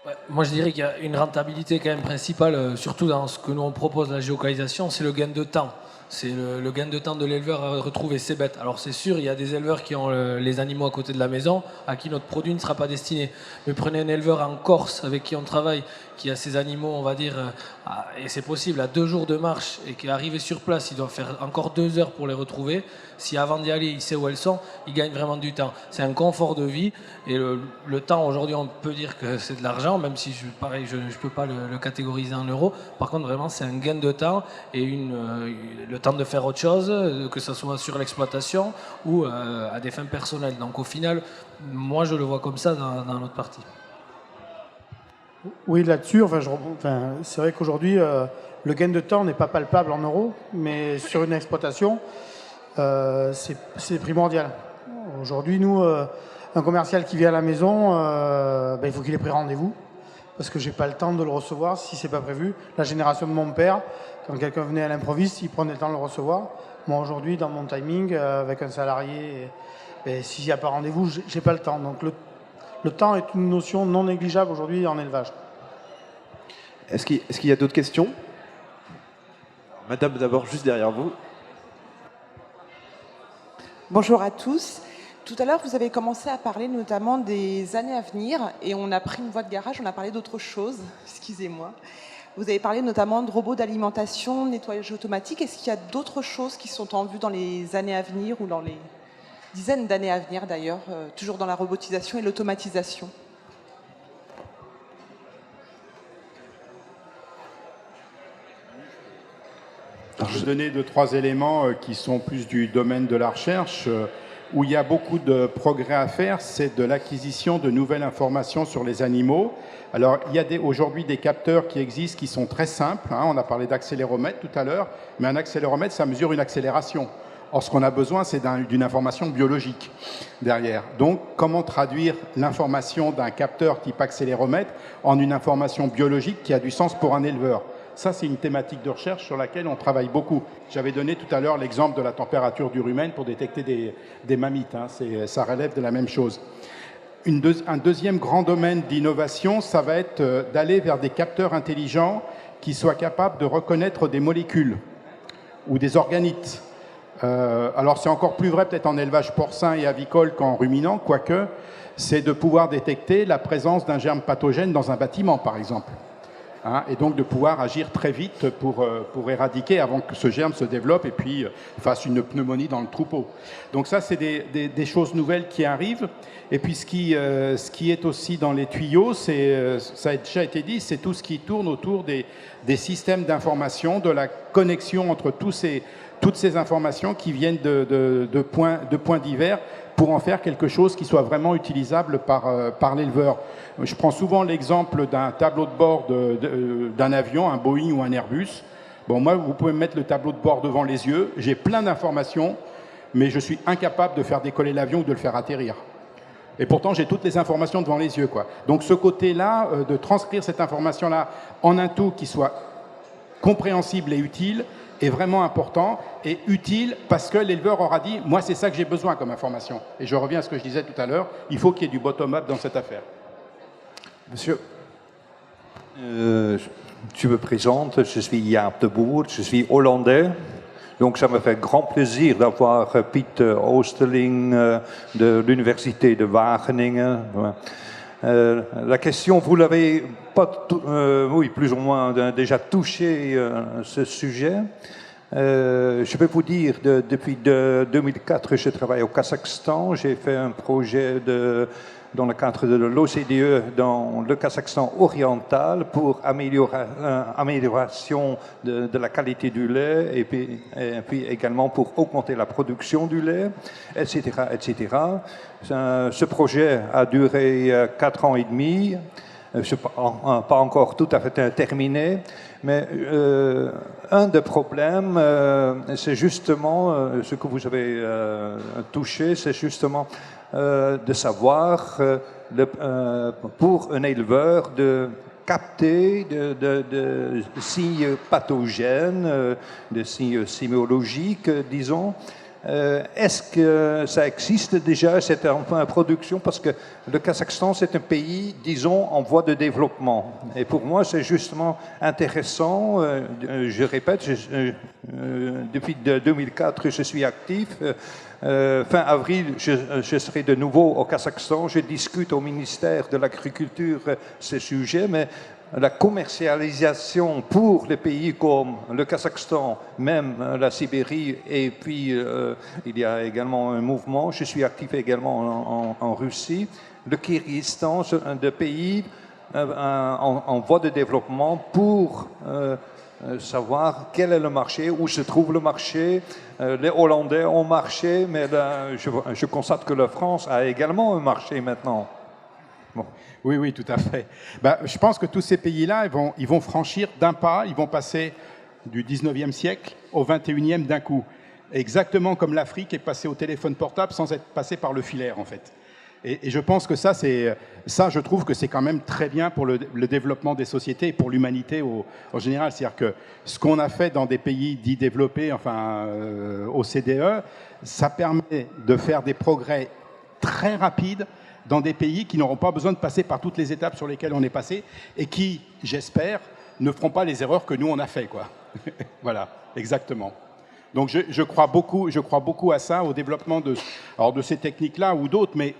Ouais, moi, je dirais qu'il y a une rentabilité quand même principale, surtout dans ce que nous on propose, la géolocalisation, c'est le gain de temps. C'est le gain de temps de l'éleveur à retrouver ses bêtes. Alors c'est sûr, il y a des éleveurs qui ont les animaux à côté de la maison, à qui notre produit ne sera pas destiné. Mais prenez un éleveur en Corse avec qui on travaille, qui a ses animaux, on va dire, et c'est possible, à 2 jours de marche, et qui est arrivé sur place, il doit faire encore 2 heures pour les retrouver. Si avant d'y aller, il sait où elles sont, il gagne vraiment du temps. C'est un confort de vie, et le temps, aujourd'hui, on peut dire que c'est de l'argent, même si, pareil, je ne peux pas le catégoriser en euros. Par contre, vraiment, c'est un gain de temps, et le temps de faire autre chose, que ce soit sur l'exploitation ou à des fins personnelles. Donc au final, moi je le vois comme ça dans notre partie. Oui, là-dessus, c'est vrai qu'aujourd'hui, le gain de temps n'est pas palpable en euros, mais sur une exploitation, c'est primordial. Aujourd'hui, nous, un commercial qui vient à la maison, il faut qu'il ait pris rendez-vous, parce que j'ai pas le temps de le recevoir si c'est pas prévu. La génération de mon père, quand quelqu'un venait à l'improviste, il prenait le temps de le recevoir. Moi, aujourd'hui, dans mon timing, avec un salarié, s'il n'y a pas rendez-vous, j'ai pas le temps. Donc le temps est une notion non négligeable aujourd'hui en élevage. Est-ce qu'il y a d'autres questions? Madame, d'abord, juste derrière vous. Bonjour à tous. Tout à l'heure, vous avez commencé à parler notamment des années à venir et on a pris une voie de garage, on a parlé d'autre chose, excusez-moi. Vous avez parlé notamment de robots d'alimentation, nettoyage automatique. Est-ce qu'il y a d'autres choses qui sont en vue dans les années à venir ou dans les dizaines d'années à venir d'ailleurs, toujours dans la robotisation et l'automatisation? Je vais donner 2-3 éléments qui sont plus du domaine de la recherche. Où il y a beaucoup de progrès à faire, c'est de l'acquisition de nouvelles informations sur les animaux. Alors, il y a aujourd'hui des capteurs qui existent qui sont très simples. On a parlé d'accéléromètre tout à l'heure, mais un accéléromètre, ça mesure une accélération. Or, ce qu'on a besoin, c'est d'une information biologique derrière. Donc, comment traduire l'information d'un capteur type accéléromètre en une information biologique qui a du sens pour un éleveur? Ça, c'est une thématique de recherche sur laquelle on travaille beaucoup. J'avais donné tout à l'heure l'exemple de la température du rumen pour détecter des mammites. Ça relève de la même chose. Un deuxième grand domaine d'innovation, ça va être d'aller vers des capteurs intelligents qui soient capables de reconnaître des molécules ou des organites. Alors, c'est encore plus vrai peut-être en élevage porcin et avicole qu'en ruminant, quoique, c'est de pouvoir détecter la présence d'un germe pathogène dans un bâtiment, par exemple. Et donc de pouvoir agir très vite pour éradiquer avant que ce germe se développe et puis fasse une pneumonie dans le troupeau. Donc ça, c'est des choses nouvelles qui arrivent. Et puis ce qui est aussi dans les tuyaux, ça a déjà été dit, c'est tout ce qui tourne autour des systèmes d'information, de la connexion entre toutes ces informations qui viennent de points divers pour en faire quelque chose qui soit vraiment utilisable par l'éleveur. Je prends souvent l'exemple d'un tableau de bord d'un avion, un Boeing ou un Airbus. Bon, moi, vous pouvez me mettre le tableau de bord devant les yeux, j'ai plein d'informations, mais je suis incapable de faire décoller l'avion ou de le faire atterrir. Et pourtant, j'ai toutes les informations devant les yeux, quoi. Donc ce côté-là, de transcrire cette information-là en un tout qui soit compréhensible et utile, est vraiment important et utile parce que l'éleveur aura dit « moi, c'est ça que j'ai besoin comme information ». Et je reviens à ce que je disais tout à l'heure, il faut qu'il y ait du bottom-up dans cette affaire. Monsieur. Je me présente, je suis Jaap de Boer, je suis hollandais. Donc ça me fait grand plaisir d'avoir Piet Oosterling de l'Université de Wageningen. La question, vous l'avez pas, oui, plus ou moins déjà touché ce sujet. Je peux vous dire, depuis 2004, je travaille au Kazakhstan. J'ai fait un projet dans le cadre de l'OCDE dans le Kazakhstan oriental pour amélioration de la qualité du lait et puis également pour augmenter la production du lait, etc. etc. Ce projet a duré 4 ans et demi. Pas encore tout à fait terminé, mais un des problèmes, c'est justement ce que vous avez touché, c'est justement de savoir pour un éleveur de capter de signes pathogènes, de signes sémiologiques, disons. Est-ce que ça existe déjà, cette production? Parce que le Kazakhstan, c'est un pays, disons, en voie de développement. Et pour moi, c'est justement intéressant. Je répète, depuis 2004, je suis actif. Fin avril, je serai de nouveau au Kazakhstan. Je discute au ministère de l'Agriculture ces sujets, mais la commercialisation pour les pays comme le Kazakhstan, même la Sibérie, et puis il y a également un mouvement, je suis actif également en Russie, le Kyrgyzstan, des pays en voie de développement pour savoir quel est le marché, où se trouve le marché. Les Hollandais ont marché, mais là, je constate que la France a également un marché maintenant. Bon. Oui, oui, tout à fait. Je pense que tous ces pays-là, ils vont franchir d'un pas, ils vont passer du 19e siècle au 21e d'un coup. Exactement comme l'Afrique est passée au téléphone portable sans être passée par le filaire, en fait. Et je pense que ça, je trouve que c'est quand même très bien pour le développement des sociétés et pour l'humanité en général. C'est-à-dire que ce qu'on a fait dans des pays dits développés, enfin OCDE, ça permet de faire des progrès très rapides dans des pays qui n'auront pas besoin de passer par toutes les étapes sur lesquelles on est passé et qui, j'espère, ne feront pas les erreurs que nous, on a fait, quoi. Voilà, exactement. Donc je crois beaucoup à ça, au développement de ces techniques-là ou d'autres, mais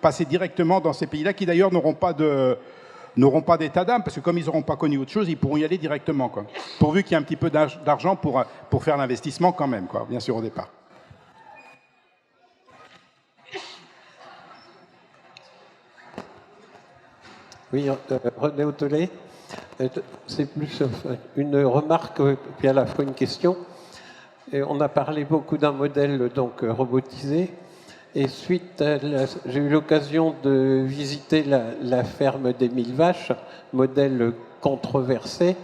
passer directement dans ces pays-là qui, d'ailleurs, n'auront pas d'état d'âme, parce que comme ils n'auront pas connu autre chose, ils pourront y aller directement, quoi. Pourvu qu'il y ait un petit peu d'argent pour faire l'investissement quand même, quoi, bien sûr, au départ. Oui, René Autelet, c'est plus une remarque puis à la fois une question. Et on a parlé beaucoup d'un modèle donc robotisé. Et suite, j'ai eu l'occasion de visiter la ferme des 1000 vaches, modèle controversé.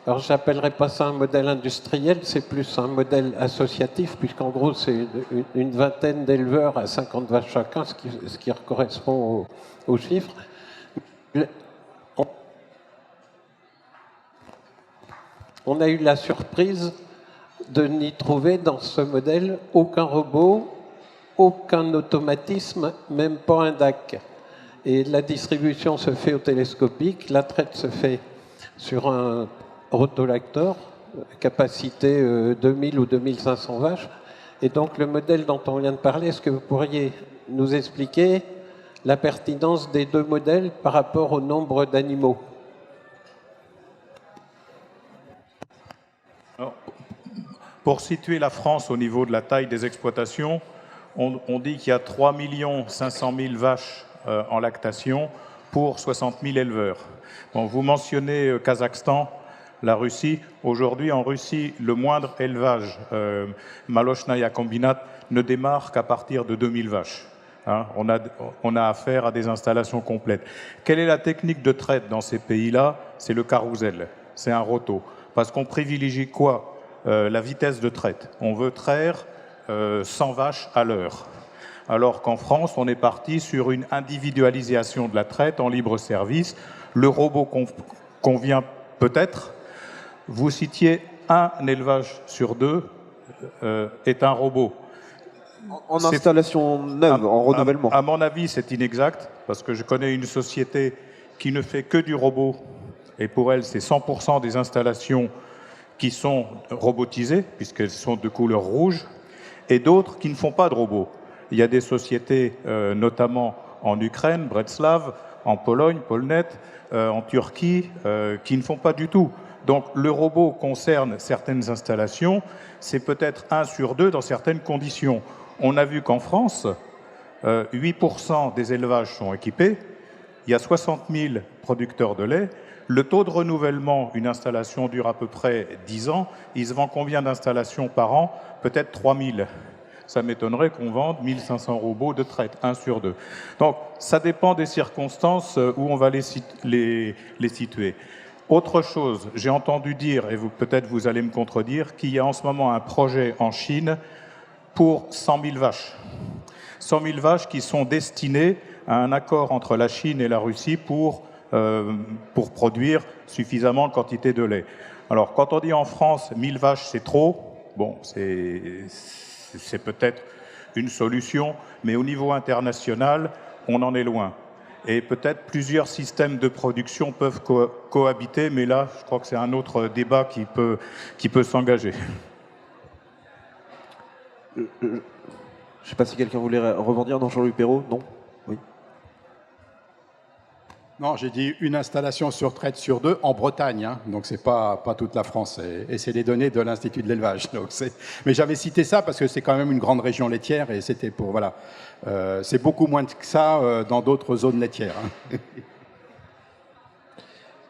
Alors, j'appellerais pas ça un modèle industriel, c'est plus un modèle associatif, puisqu'en gros, c'est une vingtaine d'éleveurs à 50 vaches chacun, ce qui correspond aux chiffres. On a eu la surprise de n'y trouver dans ce modèle aucun robot, aucun automatisme, même pas un DAC. Et la distribution se fait au télescopique, la traite se fait sur un rotolactor, capacité 2000 ou 2500 vaches. Et donc le modèle dont on vient de parler, est-ce que vous pourriez nous expliquer la pertinence des deux modèles par rapport au nombre d'animaux? Pour situer la France au niveau de la taille des exploitations, on dit qu'il y a 3 500 000 vaches en lactation pour 60 000 éleveurs. Bon, vous mentionnez Kazakhstan, la Russie. Aujourd'hui, en Russie, le moindre élevage Molochnaya Kombinat ne démarre qu'à partir de 2000 vaches. Hein, on a affaire à des installations complètes. Quelle est la technique de traite dans ces pays-là? C'est le carrousel, c'est un roto. Parce qu'on privilégie quoi? La vitesse de traite. On veut traire 100 vaches à l'heure. Alors qu'en France, on est parti sur une individualisation de la traite en libre service. Le robot convient peut-être. Vous citiez un élevage sur deux est un robot. En installation neuve, en renouvellement. À mon avis, c'est inexact, parce que je connais une société qui ne fait que du robot, et pour elle, c'est 100% des installations qui sont robotisées, puisqu'elles sont de couleur rouge, et d'autres qui ne font pas de robots. Il y a des sociétés, notamment en Ukraine, Bretslav, en Pologne, Polnet, en Turquie, qui ne font pas du tout. Donc le robot concerne certaines installations, c'est peut-être 1 sur 2 dans certaines conditions. On a vu qu'en France, 8% des élevages sont équipés, il y a 60 000 producteurs de lait, le taux de renouvellement, une installation dure à peu près 10 ans, il se vend combien d'installations par an? Peut-être 3 000. Ça m'étonnerait qu'on vende 1500 robots de traite, 1 sur 2. Donc, ça dépend des circonstances où on va les situer. Autre chose, j'ai entendu dire, et peut-être vous allez me contredire, qu'il y a en ce moment un projet en Chine pour 100 000 vaches. 100 000 vaches qui sont destinées à un accord entre la Chine et la Russie pour produire suffisamment de quantité de lait. Alors, quand on dit en France 1000 vaches, c'est trop, bon, c'est peut-être une solution, mais au niveau international, on en est loin. Et peut-être plusieurs systèmes de production peuvent cohabiter, mais là, je crois que c'est un autre débat qui peut s'engager. Je ne sais pas si quelqu'un voulait rebondir dans Jean-Louis Perrault. Non? Oui. Non, j'ai dit une installation sur traite sur 2 en Bretagne, hein, donc c'est pas toute la France, et c'est les données de l'Institut de l'élevage. Mais j'avais cité ça parce que c'est quand même une grande région laitière, et c'était pour, voilà, c'est beaucoup moins que ça dans d'autres zones laitières. Hein.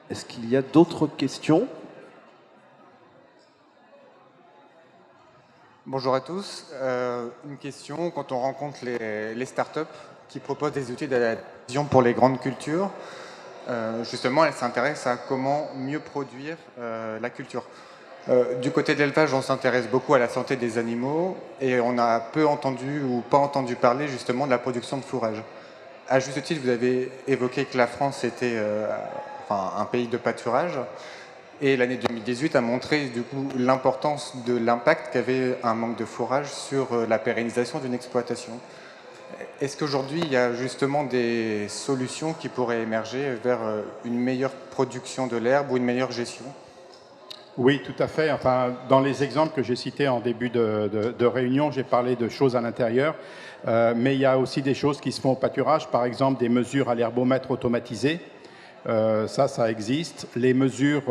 Est-ce qu'il y a d'autres questions? Bonjour à tous. Une question, quand on rencontre les startups qui proposent des outils d'adaptation pour les grandes cultures, justement, elles s'intéressent à comment mieux produire la culture. Du côté de l'élevage, on s'intéresse beaucoup à la santé des animaux et on a peu entendu ou pas entendu parler justement de la production de fourrage. À juste titre, vous avez évoqué que la France était un pays de pâturage. Et l'année 2018 a montré du coup l'importance de l'impact qu'avait un manque de fourrage sur la pérennisation d'une exploitation. Est-ce qu'aujourd'hui il y a justement des solutions qui pourraient émerger vers une meilleure production de l'herbe ou une meilleure gestion? Oui, tout à fait. Enfin, dans les exemples que j'ai cités en début de réunion, j'ai parlé de choses à l'intérieur, mais il y a aussi des choses qui se font au pâturage, par exemple des mesures à l'herbomètre automatisé. Ça existe. Les mesures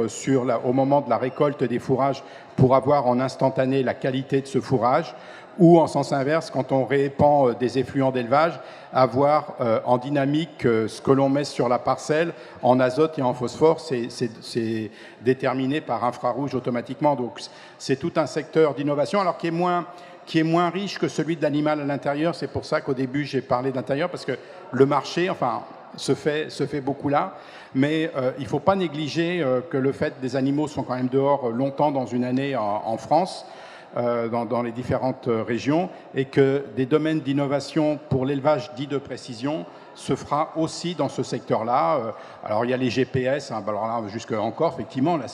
au moment de la récolte des fourrages pour avoir en instantané la qualité de ce fourrage, ou en sens inverse, quand on répand des effluents d'élevage, avoir en dynamique ce que l'on met sur la parcelle en azote et en phosphore, c'est déterminé par infrarouge automatiquement. Donc c'est tout un secteur d'innovation, alors qui est moins riche que celui de l'animal à l'intérieur. C'est pour ça qu'au début j'ai parlé d'intérieur, parce que le marché, enfin, se fait beaucoup là, mais il ne faut pas négliger que le fait des animaux sont quand même dehors longtemps dans une année en France, dans les différentes régions, et que des domaines d'innovation pour l'élevage dit de précision se fera aussi dans ce secteur-là. Alors il y a les GPS, hein, alors là jusqu'à encore, effectivement, là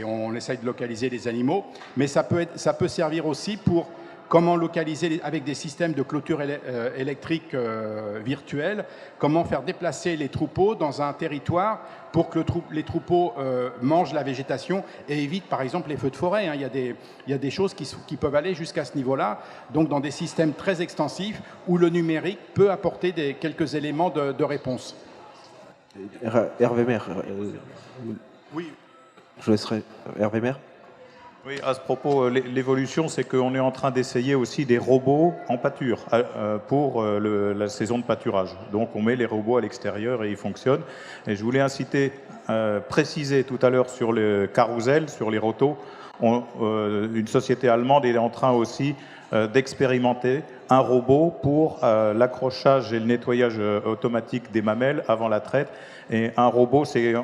on essaye de localiser les animaux, mais ça peut servir aussi pour comment localiser avec des systèmes de clôture électrique virtuelle, comment faire déplacer les troupeaux dans un territoire pour que les troupeaux mangent la végétation et évitent par exemple les feux de forêt. Hein. Il y a des choses qui peuvent aller jusqu'à ce niveau-là, donc dans des systèmes très extensifs où le numérique peut apporter quelques éléments de réponse. Hervé Maire. Oui. Je laisserai Hervé Maire. Oui, à ce propos, l'évolution, c'est qu'on est en train d'essayer aussi des robots en pâture pour la saison de pâturage. Donc on met les robots à l'extérieur et ils fonctionnent. Et je voulais préciser tout à l'heure sur le carrousel, sur les rotos, une société allemande est en train aussi d'expérimenter un robot pour l'accrochage et le nettoyage automatique des mamelles avant la traite. Et un robot, c'est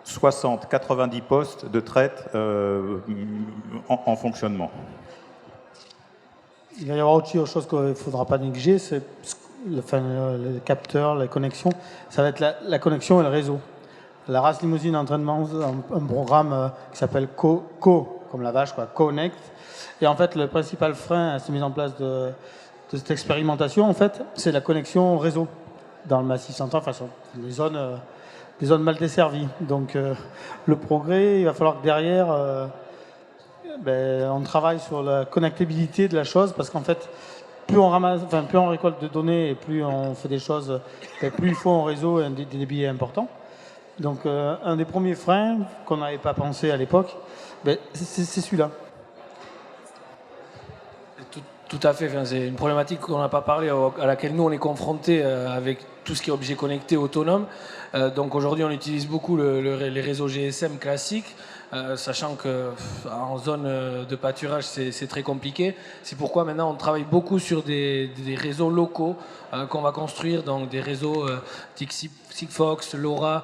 60-90 postes de traite en fonctionnement. Il va y avoir autre chose qu'il ne faudra pas négliger, c'est le capteur, la connexion. Ça va être la connexion et le réseau. La race limousine entraînement, un programme qui s'appelle comme la vache, quoi, Connect. Et en fait, le principal frein à cette mise en place de cette expérimentation, en fait, c'est la connexion réseau dans le Massif central, enfin, les zones mal desservies. Donc le progrès, il va falloir que derrière, on travaille sur la connectabilité de la chose, parce qu'en fait, plus on récolte de données et plus on fait des choses, plus il faut un réseau et des débits importants. Donc un des premiers freins qu'on n'avait pas pensé à l'époque, c'est celui-là. Tout à fait, enfin, c'est une problématique qu'on n'a pas parlé, à laquelle nous on est confrontés avec tout ce qui est objet connecté autonome. Donc aujourd'hui on utilise beaucoup les réseaux GSM classiques, sachant qu'en zone de pâturage c'est très compliqué. C'est pourquoi maintenant on travaille beaucoup sur des réseaux locaux qu'on va construire, donc des réseaux Sigfox, LoRa,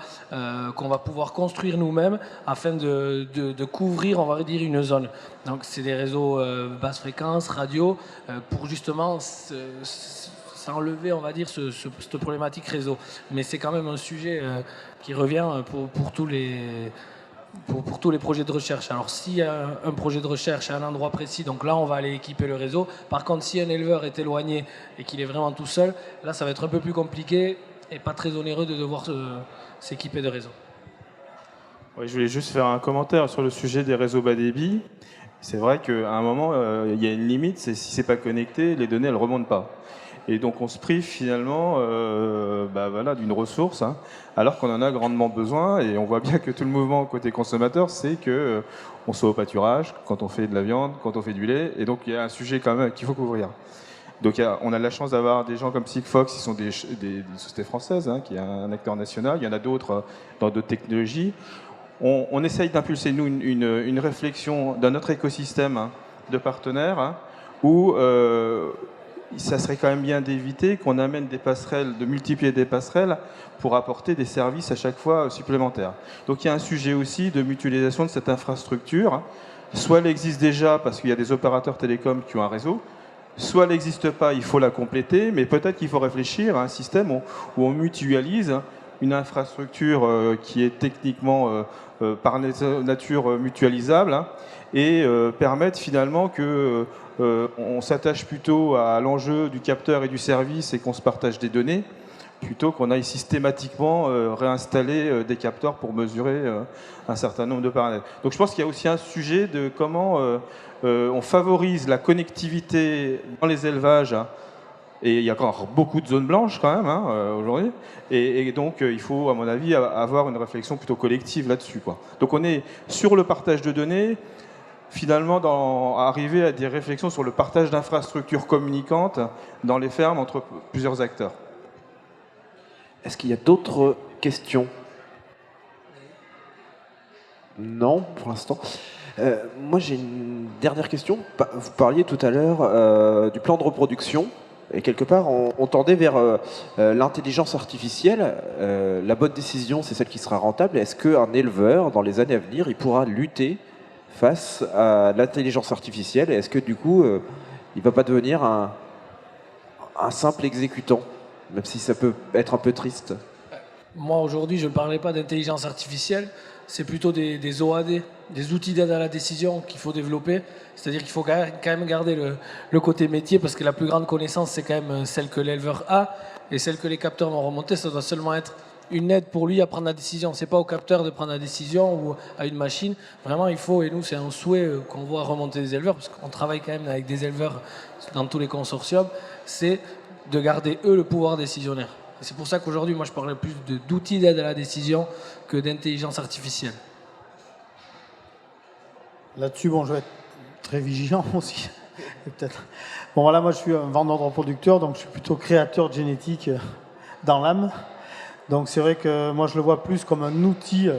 qu'on va pouvoir construire nous-mêmes afin de couvrir, on va dire, une zone. Donc c'est des réseaux basse fréquence, radio, pour justement s'enlever, on va dire, cette problématique réseau. Mais c'est quand même un sujet qui revient pour tous les projets de recherche. Alors s'il y a un projet de recherche à un endroit précis, donc là on va aller équiper le réseau. Par contre, si un éleveur est éloigné et qu'il est vraiment tout seul, là ça va être un peu plus compliqué et pas très onéreux de devoir s'équiper de réseau. Oui, je voulais juste faire un commentaire sur le sujet des réseaux bas débit. C'est vrai qu'à un moment, il y a une limite, c'est si c'est pas connecté, les données elles remontent pas. Et donc on se prive finalement voilà, d'une ressource, hein, alors qu'on en a grandement besoin. Et on voit bien que tout le mouvement côté consommateur, c'est que on soit au pâturage, quand on fait de la viande, quand on fait du lait. Et donc il y a un sujet quand même qu'il faut couvrir. Donc on a la chance d'avoir des gens comme Sigfox, qui sont des sociétés françaises, hein, qui est un acteur national. Il y en a d'autres dans d'autres technologies. On essaye d'impulser, nous, une réflexion dans notre écosystème, hein, de partenaires, hein, où ça serait quand même bien d'éviter qu'on amène des passerelles, de multiplier des passerelles pour apporter des services à chaque fois supplémentaires. Donc il y a un sujet aussi de mutualisation de cette infrastructure. Soit elle existe déjà parce qu'il y a des opérateurs télécoms qui ont un réseau, soit elle n'existe pas, il faut la compléter, mais peut-être qu'il faut réfléchir à un système où on mutualise une infrastructure qui est techniquement par nature mutualisable, hein, et permettre finalement que on s'attache plutôt à l'enjeu du capteur et du service et qu'on se partage des données, plutôt qu'on aille systématiquement réinstaller des capteurs pour mesurer un certain nombre de paramètres. Donc je pense qu'il y a aussi un sujet de comment on favorise la connectivité dans les élevages, hein, et il y a encore beaucoup de zones blanches quand même, hein, aujourd'hui, et donc il faut, à mon avis, avoir une réflexion plutôt collective là-dessus, quoi. Donc on est sur le partage de données, finalement arriver à des réflexions sur le partage d'infrastructures communicantes dans les fermes entre plusieurs acteurs. Est-ce qu'il y a d'autres questions? Non, pour l'instant. Moi, j'ai une dernière question. Vous parliez tout à l'heure du plan de reproduction. Et quelque part, on tendait vers l'intelligence artificielle. La bonne décision, c'est celle qui sera rentable. Est-ce qu'un éleveur, dans les années à venir, il pourra lutter face à l'intelligence artificielle? Est-ce que du coup, il ne va pas devenir un simple exécutant, même si ça peut être un peu triste? Moi, aujourd'hui, je ne parlais pas d'intelligence artificielle, c'est plutôt des OAD, des outils d'aide à la décision qu'il faut développer. C'est-à-dire qu'il faut quand même garder le côté métier, parce que la plus grande connaissance, c'est quand même celle que l'éleveur a, et celle que les capteurs vont remonter, ça doit seulement être une aide pour lui à prendre la décision. C'est pas au capteur de prendre la décision ou à une machine. Vraiment, il faut, et nous, c'est un souhait qu'on voit remonter des éleveurs, parce qu'on travaille quand même avec des éleveurs dans tous les consortiums, c'est de garder, eux, le pouvoir décisionnaire. Et c'est pour ça qu'aujourd'hui, moi, je parlais plus d'outils d'aide à la décision que d'intelligence artificielle. Là-dessus, bon, je vais être très vigilant aussi. Peut-être. Bon, voilà, moi, je suis un vendeur de reproducteurs, donc je suis plutôt créateur de génétique dans l'âme. Donc, c'est vrai que moi, je le vois plus comme un outil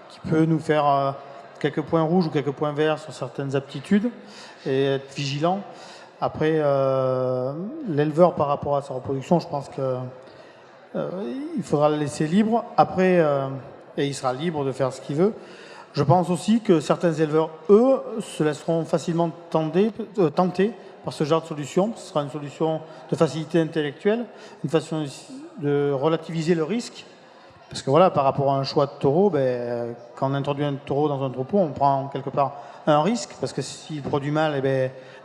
qui peut nous faire quelques points rouges ou quelques points verts sur certaines aptitudes et être vigilant. Après, l'éleveur, par rapport à sa reproduction, je pense que il faudra le laisser libre. Après, et il sera libre de faire ce qu'il veut. Je pense aussi que certains éleveurs, eux, se laisseront facilement tenter par ce genre de solution. Ce sera une solution de facilité intellectuelle, une façon de relativiser le risque. Parce que voilà, par rapport à un choix de taureau, quand on introduit un taureau dans un troupeau, on prend quelque part un risque, parce que s'il produit mal,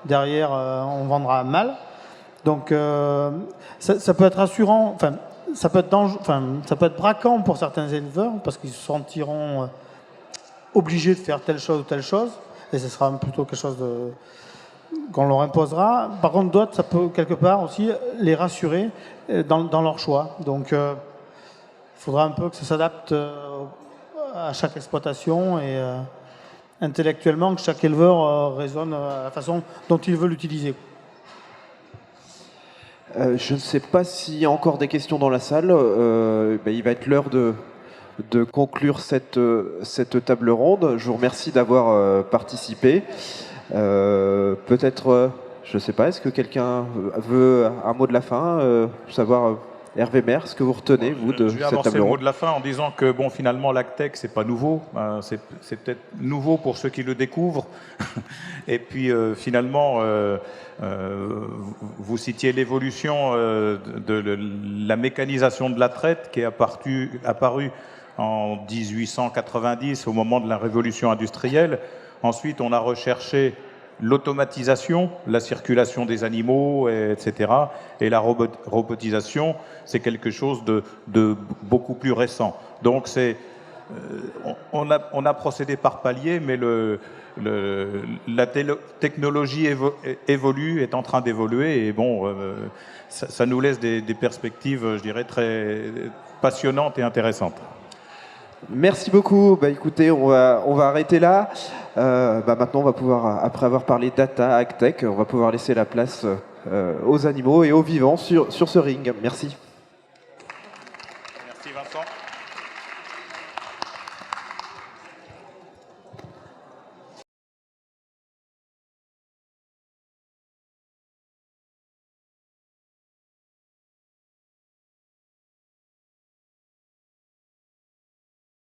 derrière, on vendra mal. Donc, ça peut être rassurant, enfin, ça peut être braquant pour certains éleveurs, parce qu'ils se sentiront obligés de faire telle chose ou telle chose, et ce sera plutôt quelque chose qu'on leur imposera. Par contre, d'autres, ça peut quelque part aussi les rassurer dans leur choix. Donc, il faudra un peu que ça s'adapte à chaque exploitation et intellectuellement que chaque éleveur raisonne à la façon dont il veut l'utiliser. Je ne sais pas s'il y a encore des questions dans la salle. Il va être l'heure de conclure cette table ronde. Je vous remercie d'avoir participé. Peut-être, je ne sais pas, est-ce que quelqu'un veut un mot de la fin, savoir, Hervé Maire, ce que vous retenez, vous, de Je vais cette avancer table le mot ronde? de la fin en disant que bon, finalement, l'AgTech, c'est pas nouveau. C'est peut-être nouveau pour ceux qui le découvrent. Et puis, finalement, vous citiez l'évolution de la mécanisation de la traite qui est apparue en 1890, au moment de la révolution industrielle. Ensuite, on a recherché l'automatisation, la circulation des animaux, etc. Et la robotisation, c'est quelque chose de beaucoup plus récent. Donc, on a procédé par palier, mais la technologie évolue, est en train d'évoluer, et bon, ça nous laisse des perspectives, je dirais, très passionnantes et intéressantes. Merci beaucoup. Écoutez, on va arrêter là. Maintenant, on va pouvoir, après avoir parlé data, AgTech, on va pouvoir laisser la place aux animaux et aux vivants sur ce ring. Merci.